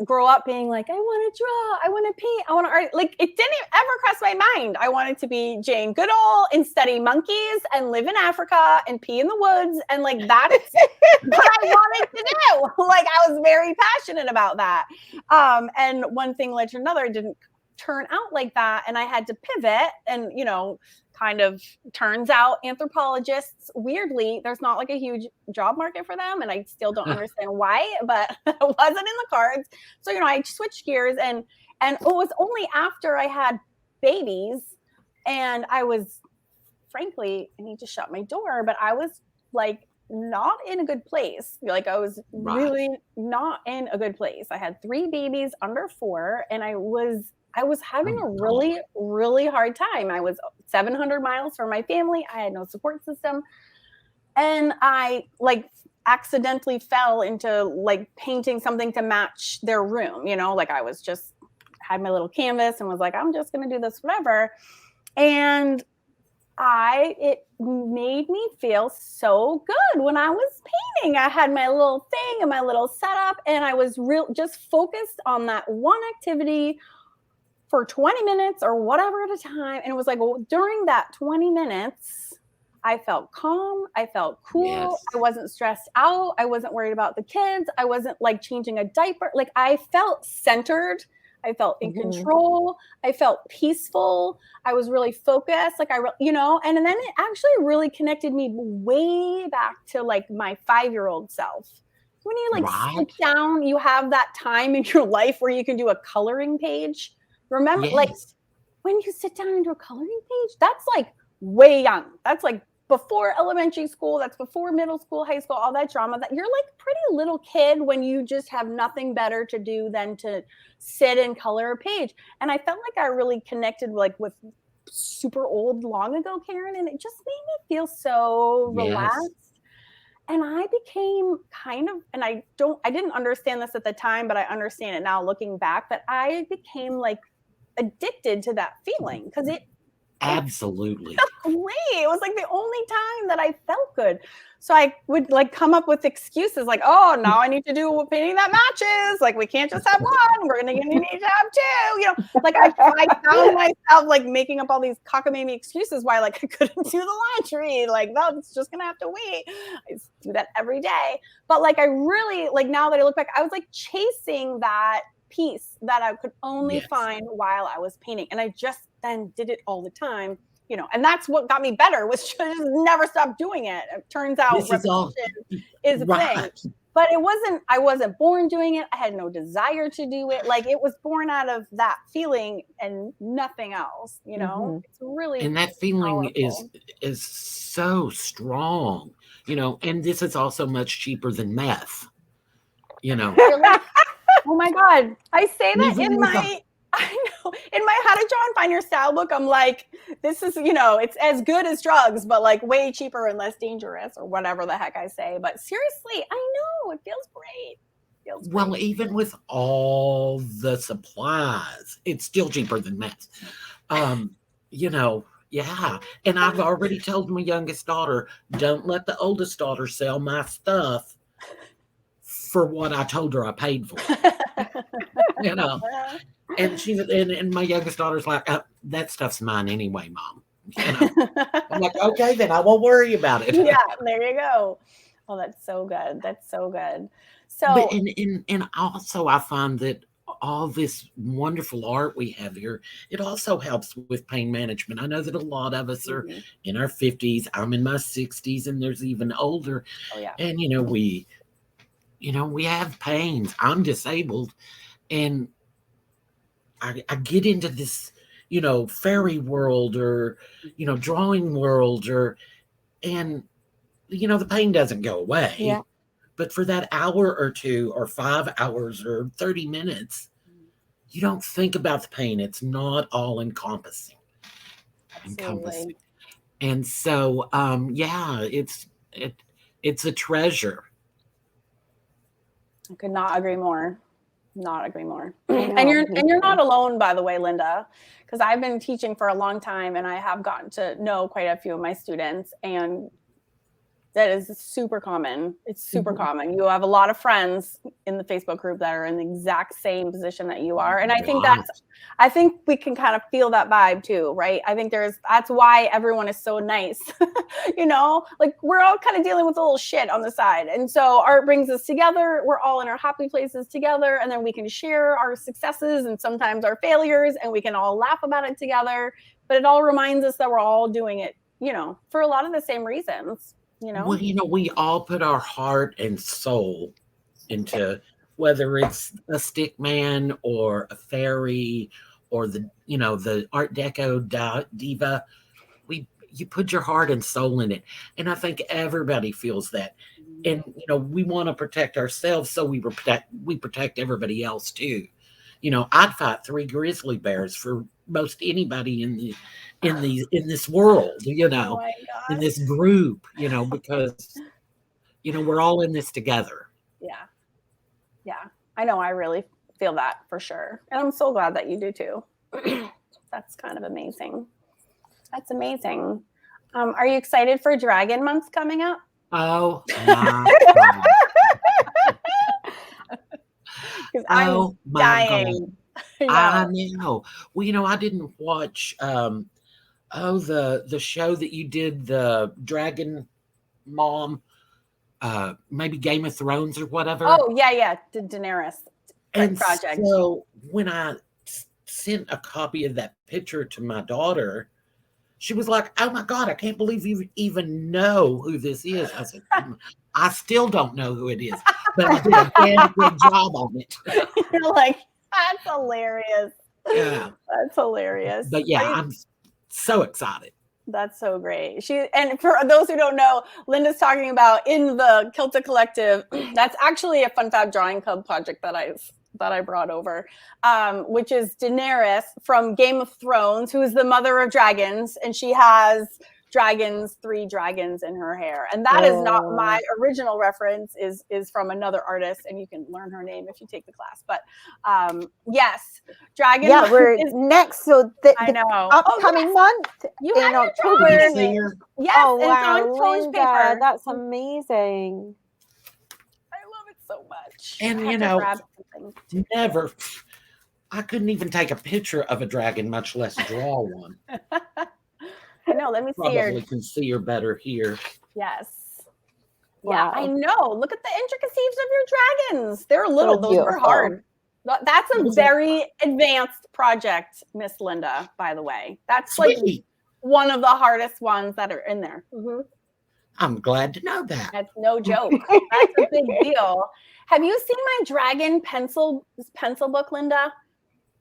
grow up being like, I want to draw, I want to paint, I want to art. Like it didn't ever cross my mind. I wanted to be Jane Goodall and study monkeys and live in Africa and pee in the woods. And like, that's what I wanted to do. Like I was very passionate about that. And one thing led to another. It didn't turn out like that. And I had to pivot and, kind of turns out anthropologists, weirdly, there's not like a huge job market for them. And I still don't understand why, but it wasn't in the cards. So, I switched gears and it was only after I had babies and I was, frankly, I need to shut my door, but I was like not in a good place. Like I was really not in a good place. I had 3 babies under 4 and I was having a really, really hard time. I was 700 miles from my family. I had no support system. And I accidentally fell into painting something to match their room, I was just had my little canvas and was like, I'm just going to do this, whatever. And it made me feel so good when I was painting. I had my little thing and my little setup and I was just focused on that one activity for 20 minutes or whatever at a time. And it was like, well, during that 20 minutes, I felt calm. I felt cool. Yes. I wasn't stressed out. I wasn't worried about the kids. I wasn't changing a diaper. I felt centered. I felt in control. I felt peaceful. I was really focused. and then it actually really connected me way back to my 5-year-old self. When you sit down, you have that time in your life where you can do a coloring page. Remember, when you sit down and do a coloring page, that's way young. That's before elementary school. That's before middle school, high school, all that drama. That you're pretty little kid when you just have nothing better to do than to sit and color a page. And I felt like I really connected with super old, long ago Karen, and it just made me feel so relaxed. And I became and I didn't understand this at the time, but I understand it now looking back, that I became addicted to that feeling because it absolutely felt great. It was the only time that I felt good. So I would come up with excuses oh, now I need to do a painting that matches. We can't just have one. We're going to need to have 2. I found myself making up all these cockamamie excuses why I couldn't do the laundry. No, it's just going to have to wait. I do that every day. But I really now that I look back, I was chasing that piece that I could only find while I was painting. And I just then did it all the time, and that's what got me better was just never stop doing it. It turns out repetition is a thing. but I wasn't born doing it. I had no desire to do it. Like, it was born out of that feeling and nothing else, you know. It's really, and that feeling powerful. is so strong, you know, and this is also much cheaper than meth, you know. Really? Oh my God. I say that in my How to Draw and Find Your Style book. I'm like, this is, you know, it's as good as drugs, but like way cheaper and less dangerous, or whatever the heck I say. But seriously, I know it feels great. Well, even with all the supplies, it's still cheaper than meth. You know, yeah. And I've already told my youngest daughter, don't let the oldest daughter sell my stuff for what I told her I paid for. You know. And and my youngest daughter's like, that stuff's mine anyway, Mom. You know? I'm like, okay, then I won't worry about it. Yeah, there you go. Oh, that's so good. That's so good. So, but and also I find that all this wonderful art we have here, it also helps with pain management. I know that a lot of us are in our 50s. I'm in my 60s, and there's even older. Oh yeah. And we have pains. I'm disabled, and I get into this, fairy world, or, drawing world, and the pain doesn't go away. Yeah. But for that hour or 2 or 5 hours or 30 minutes, you don't think about the pain. It's not all encompassing. And so, it's a treasure. I could not agree more. Not agree more. And you're not alone, by the way, Linda, because I've been teaching for a long time, and I have gotten to know quite a few of my students, and that is super common. It's super common. You have a lot of friends in the Facebook group that are in the exact same position that you are. And I think we can kind of feel that vibe too, right? I think that's why everyone is so nice. Like, we're all kind of dealing with a little shit on the side. And so art brings us together. We're all in our happy places together, and then we can share our successes and sometimes our failures, and we can all laugh about it together. But it all reminds us that we're all doing it, for a lot of the same reasons. Well, we all put our heart and soul into, whether it's a stick man or a fairy or the Art Deco diva. You put your heart and soul in it, and I think everybody feels that. And we want to protect ourselves, so we protect everybody else too. I'd fight 3 grizzly bears for most anybody in this world, in this group, because we're all in this together. Yeah, I know. I really feel that for sure, and I'm so glad that you do too. That's kind of amazing. That's amazing. Are you excited for Dragon Month coming up? Oh my God. Because I'm dying. I know. Well, I didn't watch the show that you did, the Dragon Mom, maybe Game of Thrones or whatever. Oh yeah, Daenerys. And project. So when I sent a copy of that picture to my daughter, she was like, "Oh my God, I can't believe you even know who this is." I said, "I still don't know who it is, but I did a damn good job on it." You're like, that's hilarious. Yeah, that's hilarious. But yeah, I'm so excited. That's so great. And for those who don't know, Linda's talking about in the Celtic Collective. That's actually a Fun Fab Drawing Club project that I brought over, which is Daenerys from Game of Thrones, who is the mother of dragons, and she has 3 dragons in her hair. And that is not my original reference, is from another artist, and you can learn her name if you take the class. But yes, Dragon. Yeah, we're next. So I know. Upcoming month in October. Yes, wow, it's on Linda, paper. that's amazing. I love it so much. And never. I couldn't even take a picture of a dragon, much less draw one. I know. Let me see her. Probably can see her better here. Yes. Wow. Yeah, I know. Look at the intricacies of your dragons. They're little. Those are hard. That's a very advanced project, Miss Linda, by the way. That's like one of the hardest ones that are in there. I'm glad to know that. That's no joke. That's a big deal. Have you seen my dragon pencil book, Linda?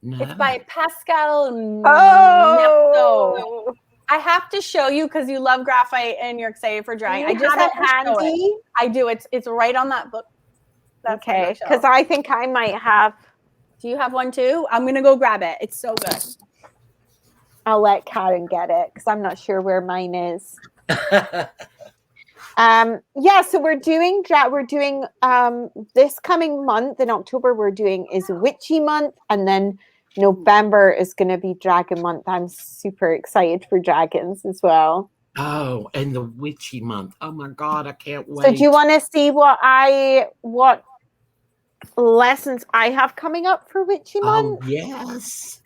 No. It's by Pascal Nepto. Oh, I have to show you because you love graphite and you're excited for drawing. I just have have it to show it. handy. I do. It's right on that book. That's Okay, because I think I might have. Do you have one too? I'm gonna go grab it. It's so good. I'll let Karen get it because I'm not sure where mine is. Yeah, so we're doing this coming month in October. We're doing is Witchy month, and then November is going to be Dragon month. I'm super excited for dragons as well. Oh, and the Witchy month. Oh my God, I can't wait. So do you want to see what lessons I have coming up for Witchy month? Oh yes.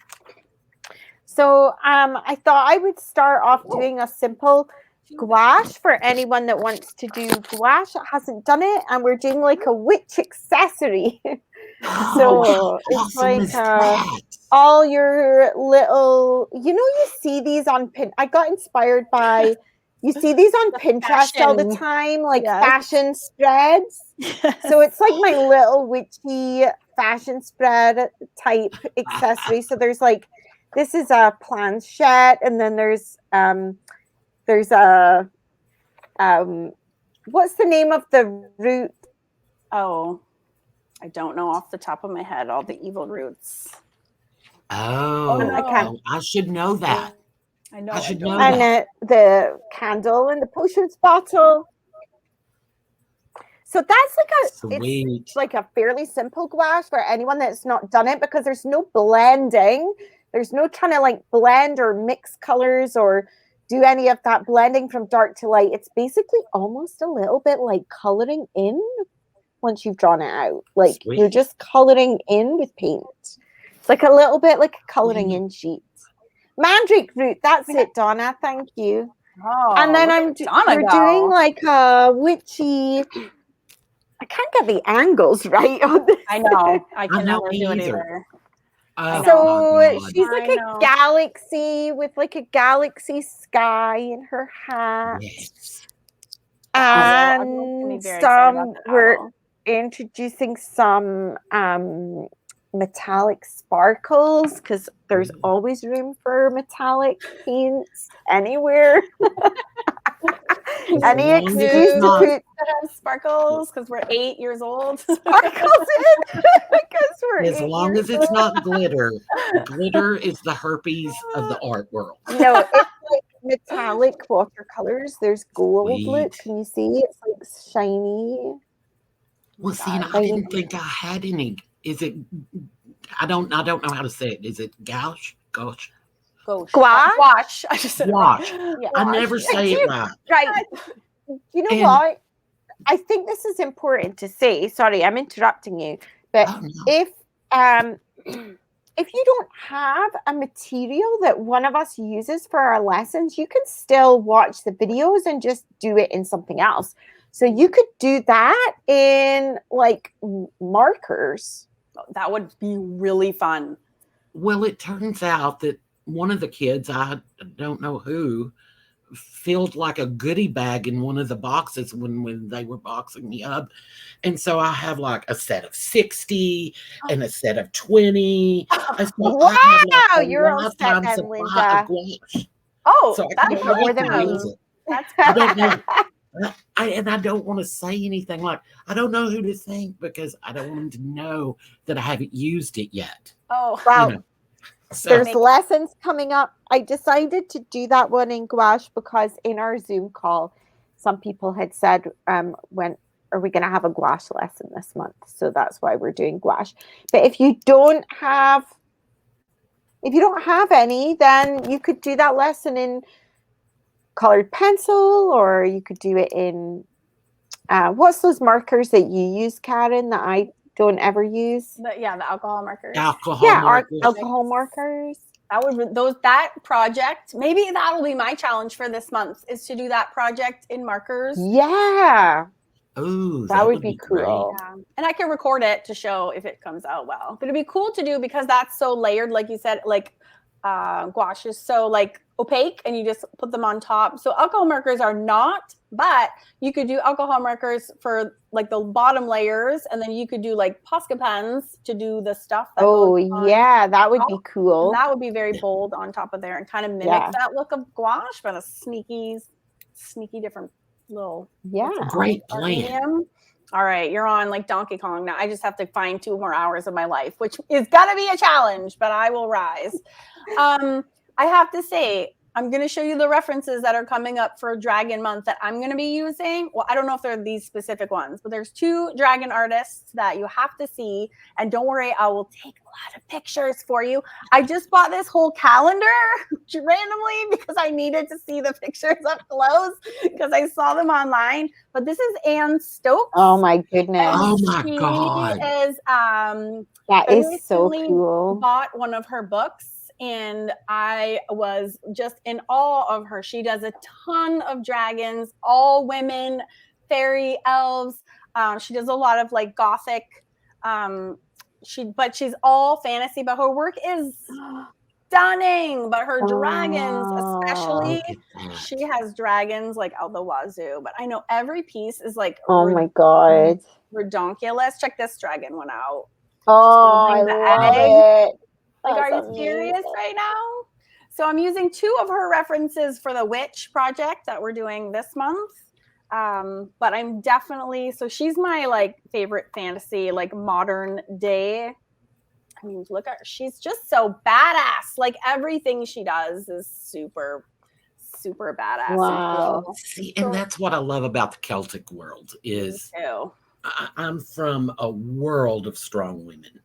So I thought I would start off doing a simple gouache for anyone that wants to do gouache that hasn't done it, and we're doing like a witch accessory. So it's like all your little, you see these on I got inspired by, you see these on Pinterest all the time, like fashion spreads. So it's like my little witchy fashion spread type accessory. So there's like, this is a planchette, and then there's a what's the name of the root? Oh, I don't know off the top of my head all the evil roots. Oh, I should know that. I know. I should know and that. The candle and the potions bottle. So that's like it's like a fairly simple gouache for anyone that's not done it, because there's no blending. There's no trying to like blend or mix colors or do any of that blending from dark to light. It's basically almost a little bit like coloring in once you've drawn it out. Like you're just coloring in with paint. It's like a little bit like a coloring in sheet. Mandrake root, that's it, Donna. Thank you. Oh, and then we're doing like a witchy. I can't get the angles right on this. I know. I can never do it either. So she's like a galaxy with like a galaxy sky in her hat. Yes. And we're introducing some metallic sparkles, because there's always room for metallic paints anywhere. Any excuse to put sparkles because we're 8 years old. Sparkles in because we're as long as it's not glitter. Glitter is the herpes of the art world. No, it's like metallic watercolors. There's gold. Look, can you see? It's like shiny. Well, see, I didn't think I had any. Is it? I don't know how to say it. Is it gouache? Gouache. Gouache. I just said gouache. Yeah. I never say it right. Right. You know what? I think this is important to say. Sorry, I'm interrupting you. But if you don't have a material that one of us uses for our lessons, you can still watch the videos and just do it in something else. So you could do that in like markers. That would be really fun. Well, it turns out that one of the kids, I don't know who, filled like a goodie bag in one of the boxes when they were boxing me up. And so I have like a set of 60 and a set of 20. Wow, you're all set then, Linda. Oh, so that's more than me. I don't know. I don't want to say anything like, I don't know who to thank, because I don't want them to know that I haven't used it yet. Oh, wow. So there's lessons coming up. I decided to do that one in gouache because in our Zoom call, some people had said, when are we going to have a gouache lesson this month? So that's why we're doing gouache. But if you don't have any, then you could do that lesson in colored pencil, or you could do it in, what's those markers that you use, Karen, that I don't ever use? The alcohol markers. Alcohol markers. That project, maybe that'll be my challenge for this month, is to do that project in markers. Yeah. Oh, that would be cool. Yeah. And I can record it to show if it comes out well. But it'd be cool to do because that's so layered, like you said, like gouache is so like opaque, and you just put them on top. So alcohol markers are not, but you could do alcohol markers for like the bottom layers, and then you could do like Posca pens to do the stuff. That yeah, that would be cool. And that would be very bold on top of there and kind of mimic that look of gouache, but a sneaky different little great plan. All right, you're on like Donkey Kong now. I just have to find 2 more hours of my life, which is gonna be a challenge, but I will rise. I have to say, I'm going to show you the references that are coming up for Dragon Month that I'm going to be using. Well, I don't know if they're these specific ones, but there's 2 dragon artists that you have to see. And don't worry, I will take a lot of pictures for you. I just bought this whole calendar randomly because I needed to see the pictures up close because I saw them online. But this is Anne Stokes. Oh my goodness. Oh my God. That is so cool. Bought one of her books. And I was just in awe of her. She does a ton of dragons, all women, fairy, elves. She does a lot of like gothic. But she's all fantasy. But her work is stunning. But her dragons, especially, she has dragons like out the wazoo. But I know every piece is like, oh my God, redonkulous. Check this dragon one out. Oh, I love it. Like, are you serious right now? So I'm using 2 of her references for the Witch project that we're doing this month. But I'm definitely, so she's my like favorite fantasy, like modern day. I mean, look at her. She's just so badass. Like everything she does is super, super badass. Wow. See, and that's what I love about the Celtic world is I'm from a world of strong women.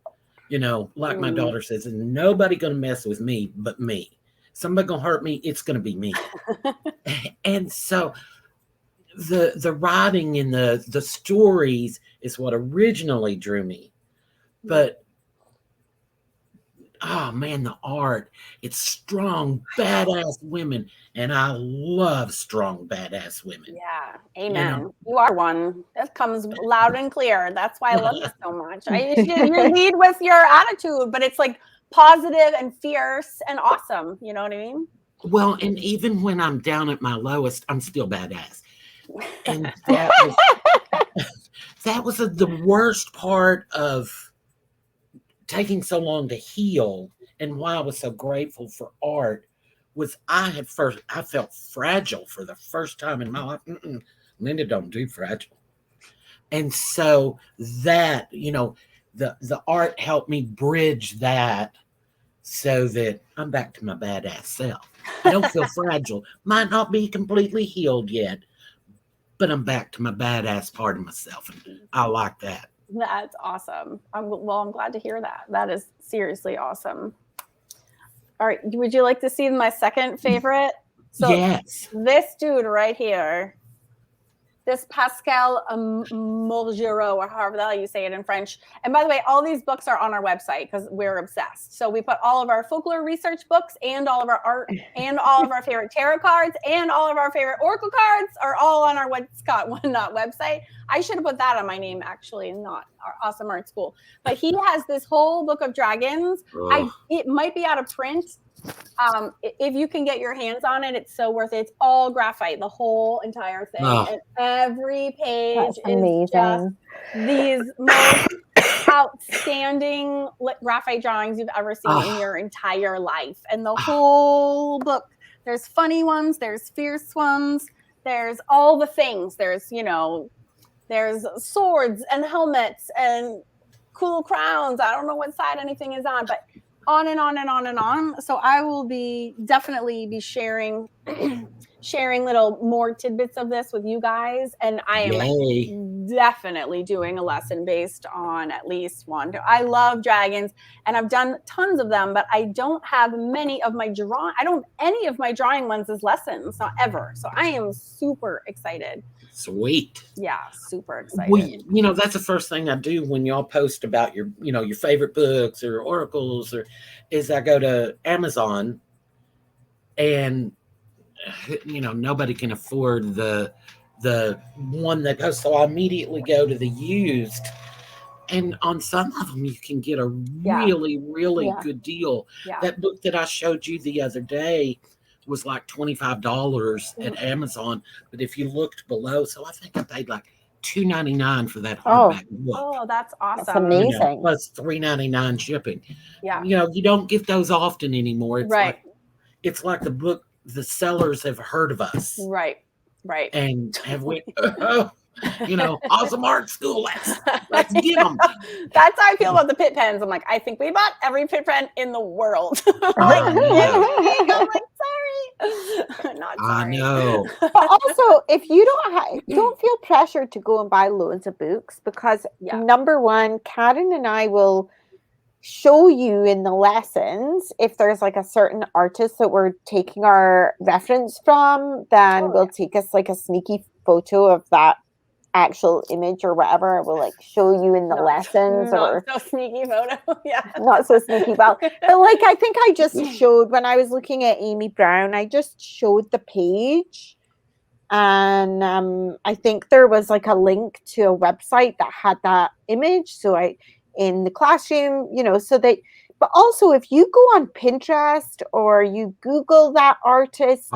You know, like my daughter says, nobody going to mess with me but me. Somebody going to hurt me, it's going to be me. And so the writing and the stories is what originally drew me. But, oh man, the art, it's strong, badass women. And I love strong, badass women. Yeah, amen. You are one. That comes loud and clear. That's why I love you so much. You lead with your attitude, but it's like positive and fierce and awesome. You know what I mean? Well, and even when I'm down at my lowest, I'm still badass. And that was the worst part of taking so long to heal, and why I was so grateful for art. Was I felt fragile for the first time in my life. Linda don't do fragile. And so that, you know, the art helped me bridge that so that I'm back to my badass self. I don't feel fragile. Might not be completely healed yet, but I'm back to my badass part of myself. And I like that. That's awesome. I'm glad to hear that. That is seriously awesome. All right. Would you like to see my second favorite? So yes. This dude right here, this Pascal Morgero, or however the hell you say it in French. And by the way, all these books are on our website because we're obsessed. So we put all of our folklore research books and all of our art and all of our favorite tarot cards and all of our favorite oracle cards are all on our Scott One Knot website. I should have put that on my name, actually, not our Awesome Art School. But he has this whole book of dragons. It might be out of print. If you can get your hands on it, it's so worth it. It's all graphite, the whole entire thing. And every page is just these most outstanding graphite drawings you've ever seen in your entire life. And the whole book, there's funny ones, there's fierce ones, there's all the things. There's, you know, there's swords and helmets and cool crowns. I don't know what side anything is on, but on and on and on and on. So I will definitely be sharing little more tidbits of this with you guys. And I am definitely doing a lesson based on at least one. I love dragons and I've done tons of them, but I don't have any of my drawing ones as lessons, not ever. So I am super excited. Sweet. Yeah, super excited. Well, you know, that's the first thing I do when y'all post about your, you know, your favorite books or oracles, is I go to Amazon, and you know, nobody can afford the one that goes, so I immediately go to the used, and on some of them you can get a really, really good deal. Yeah. That book that I showed you the other day was like $25 at Amazon, but if you looked below, so I think I paid like $2.99 for that hardback book. Oh, that's awesome. That's amazing. You know, plus $3.99 shipping. Yeah. You know, you don't get those often anymore. It's Right. it's like the book, the sellers have heard of us. Right. And have went, you know, awesome art school. Let's get them. That's how I feel about the Pitt pens. I'm like, I think we bought every Pitt pen in the world. I I'm like, sorry. Not sorry. I know. But also, if you don't feel pressured to go and buy loads of books, because number one, Karen and I will show you in the lessons if there's like a certain artist that we're taking our reference from, then we'll take us like a sneaky photo of that actual image or whatever. We'll like show you in the lessons, or so sneaky photo. Not so sneaky. But like, I think I just showed, when I was looking at Amy Brown, I just showed the page, and I think there was like a link to a website that had that image. So in the classroom, you know, so that, but also if you go on Pinterest or you Google that artist,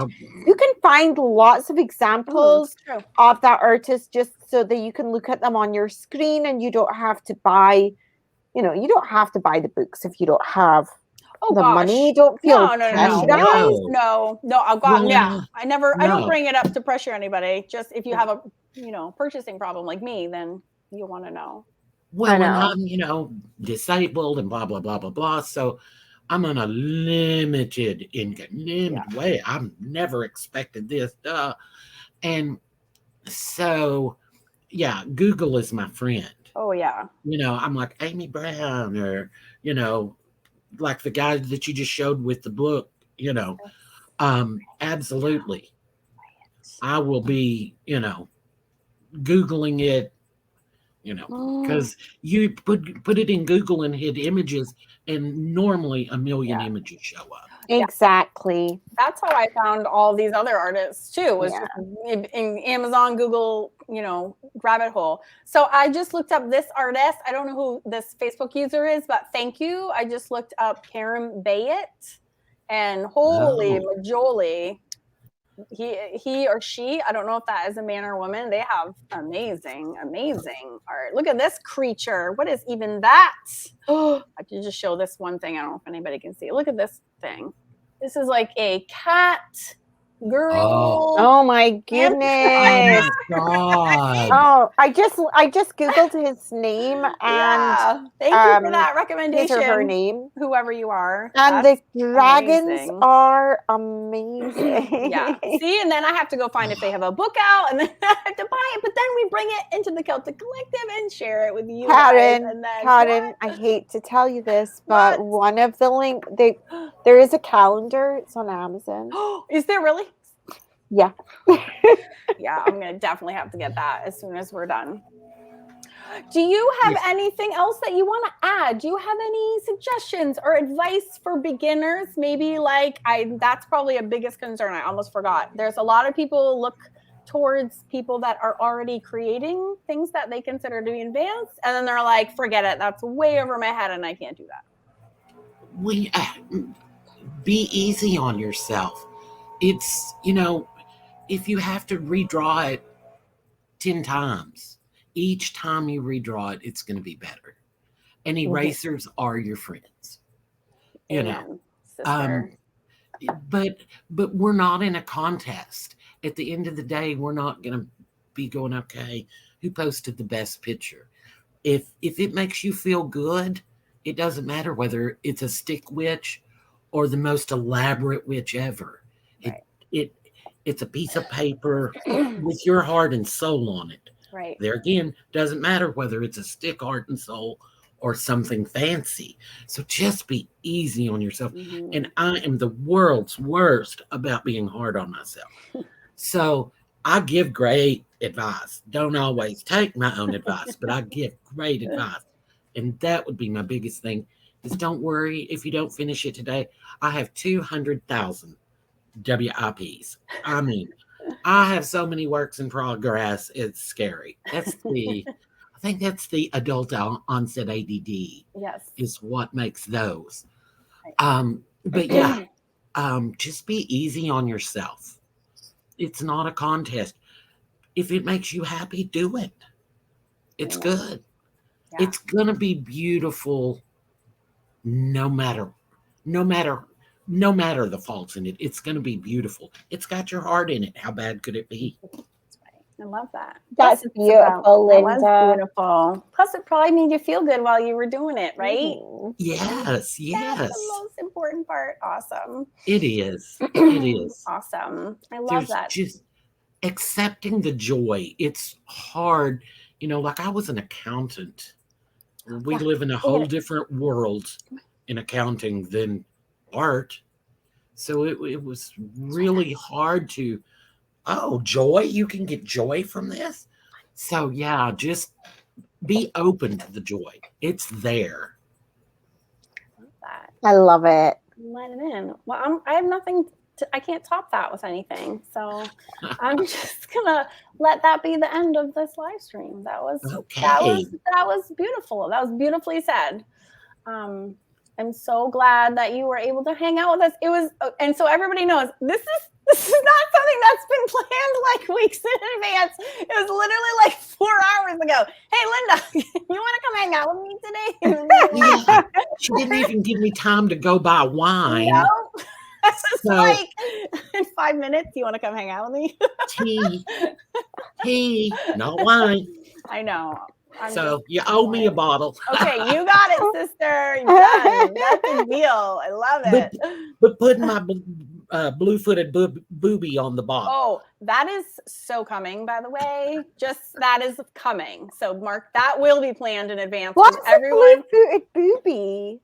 you can find lots of examples of that artist, just so that you can look at them on your screen, and you don't have to buy, you know, you don't have to buy the books if you don't have the money. You don't feel pressurized. No. Oh God, I don't bring it up to pressure anybody. Just if you have a, you know, purchasing problem like me, then you want to know. Well, and I'm, you know, disabled and blah, blah, blah, blah, blah. So I'm on a limited income, way. I'm never expected this. And so, Google is my friend. Oh, yeah. You know, I'm like Amy Brown, or, you know, like the guy that you just showed with the book, you know, absolutely. I will be, you know, Googling it, you know, because you put it in Google and hit images, and normally a million images show up. Exactly. That's how I found all these other artists too, was just in Amazon, Google, you know, rabbit hole. So I just looked up this artist. I don't know who this Facebook user is, but thank you. I just looked up Karen Bayet, and holy majoli, he or she, I don't know if that is a man or woman, they have amazing art. Look at this creature. What is even that? I can just show this one thing. I don't know if anybody can see. Look at this thing. This is like a cat girl. Oh my goodness. Oh, I just Googled his name, and thank you for that recommendation. His or her name, whoever you are. And the dragons are amazing. See, and then I have to go find if they have a book out, and then I have to buy it. But then we bring it into the Celtic Collective and share it with you Karen, guys. And then, Karen, I hate to tell you this, but one of the there is a calendar. It's on Amazon. Is there really? Yeah. I'm gonna definitely have to get that as soon as we're done. Do you have anything else that you want to add? Do you have any suggestions or advice for beginners? Maybe that's probably a biggest concern. I almost forgot. There's a lot of people look towards people that are already creating things that they consider to be advanced, and then they're like, forget it, that's way over my head and I can't do that. Be easy on yourself. It's, you know, if you have to redraw it 10 times, each time you redraw it, it's going to be better. And erasers are your friends. You know. But we're not in a contest. At the end of the day, we're not going to be going, okay, who posted the best picture? If it makes you feel good, it doesn't matter whether it's a stick witch or the most elaborate witch ever. It's a piece of paper with your heart and soul on it. Right. There again, doesn't matter whether it's a stick, heart, and soul or something fancy. So just be easy on yourself. Mm-hmm. And I am the world's worst about being hard on myself. So I give great advice. Don't always take my own advice, but I give great advice. And that would be my biggest thing, is don't worry if you don't finish it today. I have 200,000 WIPs. I mean, I have so many works in progress, it's scary. That's the think that's the adult onset ADD. Yes. Is what makes those. Right. But yeah, just be easy on yourself. It's not a contest. If it makes you happy, do it. It's good. Yeah. It's gonna be beautiful no matter the faults in it. It's gonna be beautiful. It's got your heart in it. How bad could it be? I love that. That's beautiful, Linda. That was beautiful. Plus, it probably made you feel good while you were doing it, right? Mm-hmm. Yes, That's the most important part. Awesome. It is. It is. Awesome. I love that. Just accepting the joy. It's hard. Like I was an accountant. We live in a whole different world in accounting than art. So it was really hard to, joy? You can get joy from this? So yeah, just be open to the joy. It's there. I love it. Let it in. Well, I have nothing. I can't top that with anything. So I'm just gonna let that be the end of this live stream. That was beautiful. That was beautifully said. I'm so glad that you were able to hang out with us. It was, and so everybody knows this is not something that's been planned like weeks in advance. It was literally like 4 hours ago. Hey, Linda, you want to come hang out with me today? Yeah, she didn't even give me time to go buy wine. No. It's like in 5 minutes, you want to come hang out with me? Tea, not wine. I know. You owe me a bottle. Okay, you got it, sister. You're done. That's a deal. I love it. But putting my blue-footed booby on the bottle. Oh, that is so coming, by the way. That is coming. So, Mark, that will be planned in advance. What's a blue-footed booby?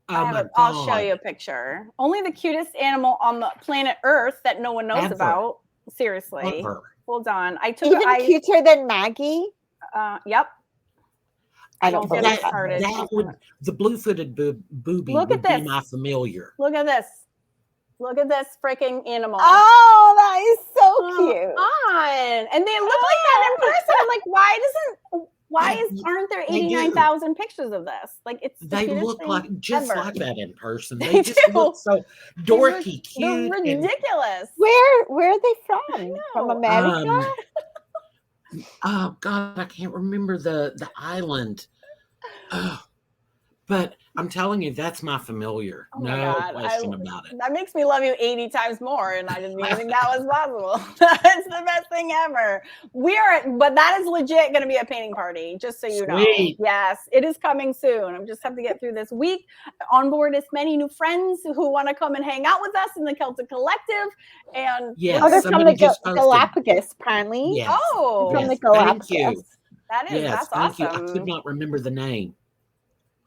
I'll show you a picture. Only the cutest animal on the planet Earth that no one knows about. Seriously. Hold on. Even cuter than Maggie? Yep. I don't believe that. The blue-footed booby would be my familiar. Look at this. Look at this freaking animal. Oh, that is so cute. And they look like that in person. I'm like, aren't there 89,000 pictures of this? Like they look like just ever. Like that in person. They just look so dorky, cute. They're ridiculous. Where are they from? From America? Oh God, I can't remember the island. But I'm telling you, that's my familiar. No question about it. That makes me love you 80 times more, and I didn't even think that was possible. That's the best thing ever. But that is legit going to be a painting party, just so you know. Yes, it is coming soon. I just have to get through this week. On board as many new friends who want to come and hang out with us in the Celtic Collective. And they're from the Galapagos, apparently. Yes. From the Galapagos. Thank you. That's thank awesome. You. I could not remember the name.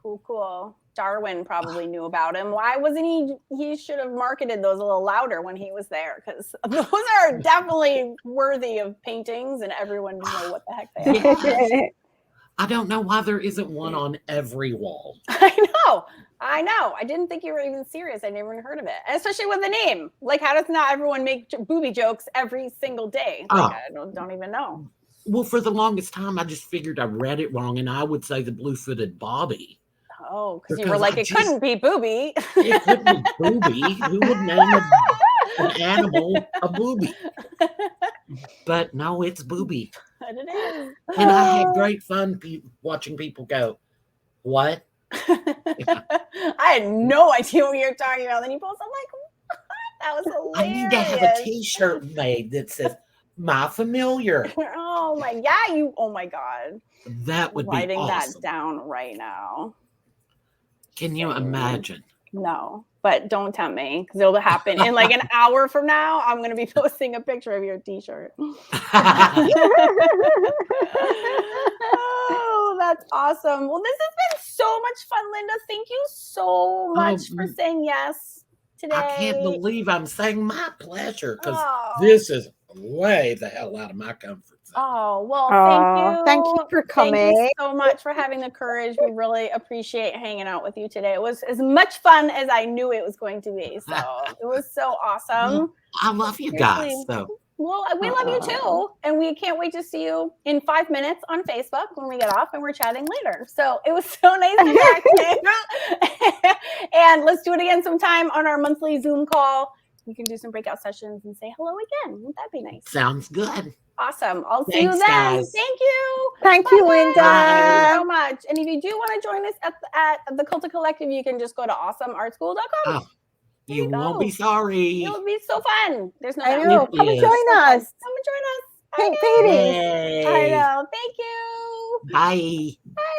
Cool. Darwin probably knew about him. Why wasn't he should have marketed those a little louder when he was there, because those are definitely worthy of paintings and everyone to know what the heck they are. I don't know why there isn't one on every wall. I know. I didn't think you were even serious. I never even heard of it. Especially with the name. Like, how does not everyone make booby jokes every single day? Like, I don't even know. Well, for the longest time, I just figured I read it wrong, and I would say the blue-footed bobby. Oh, because you were like, it couldn't be booby. It couldn't be booby. Who would name an animal a booby? But no, it's booby. But it is. And I had great fun watching people go, what? I had no idea what you were talking about. Then you both, I'm like, what? That was hilarious. I need to have a t-shirt made that says, my familiar. Oh my, oh my God. That would be awesome. Writing that down right now. Can you imagine? No, but don't tempt me, because it'll happen in like an hour from now. I'm going to be posting a picture of your t-shirt. Oh, that's awesome. Well, this has been so much fun, Linda. Thank you so much for saying yes today. I can't believe I'm saying my pleasure, because this is way the hell out of my comfort zone. Oh, well, thank you. Thank you for coming. Thank you so much for having the courage. We really appreciate hanging out with you today. It was as much fun as I knew it was going to be. So it was so awesome. I love you guys. So Well, we love you too. And we can't wait to see you in 5 minutes on Facebook when we get off and we're chatting later. So it was so nice to talk to you. And let's do it again sometime on our monthly Zoom call. We can do some breakout sessions and say hello again. Wouldn't that be nice? Sounds good. Awesome. I'll see you then. Guys. Thank you. Thank you, Linda. Thank you so much. And if you do want to join us at the Celtic Collective, you can just go to awesomeartschool.com. Oh, you won't be sorry. It'll be so fun. There's no I know. Come and join us. Come and join us. Pink Babies. Yay. I know. Thank you. Bye. Bye.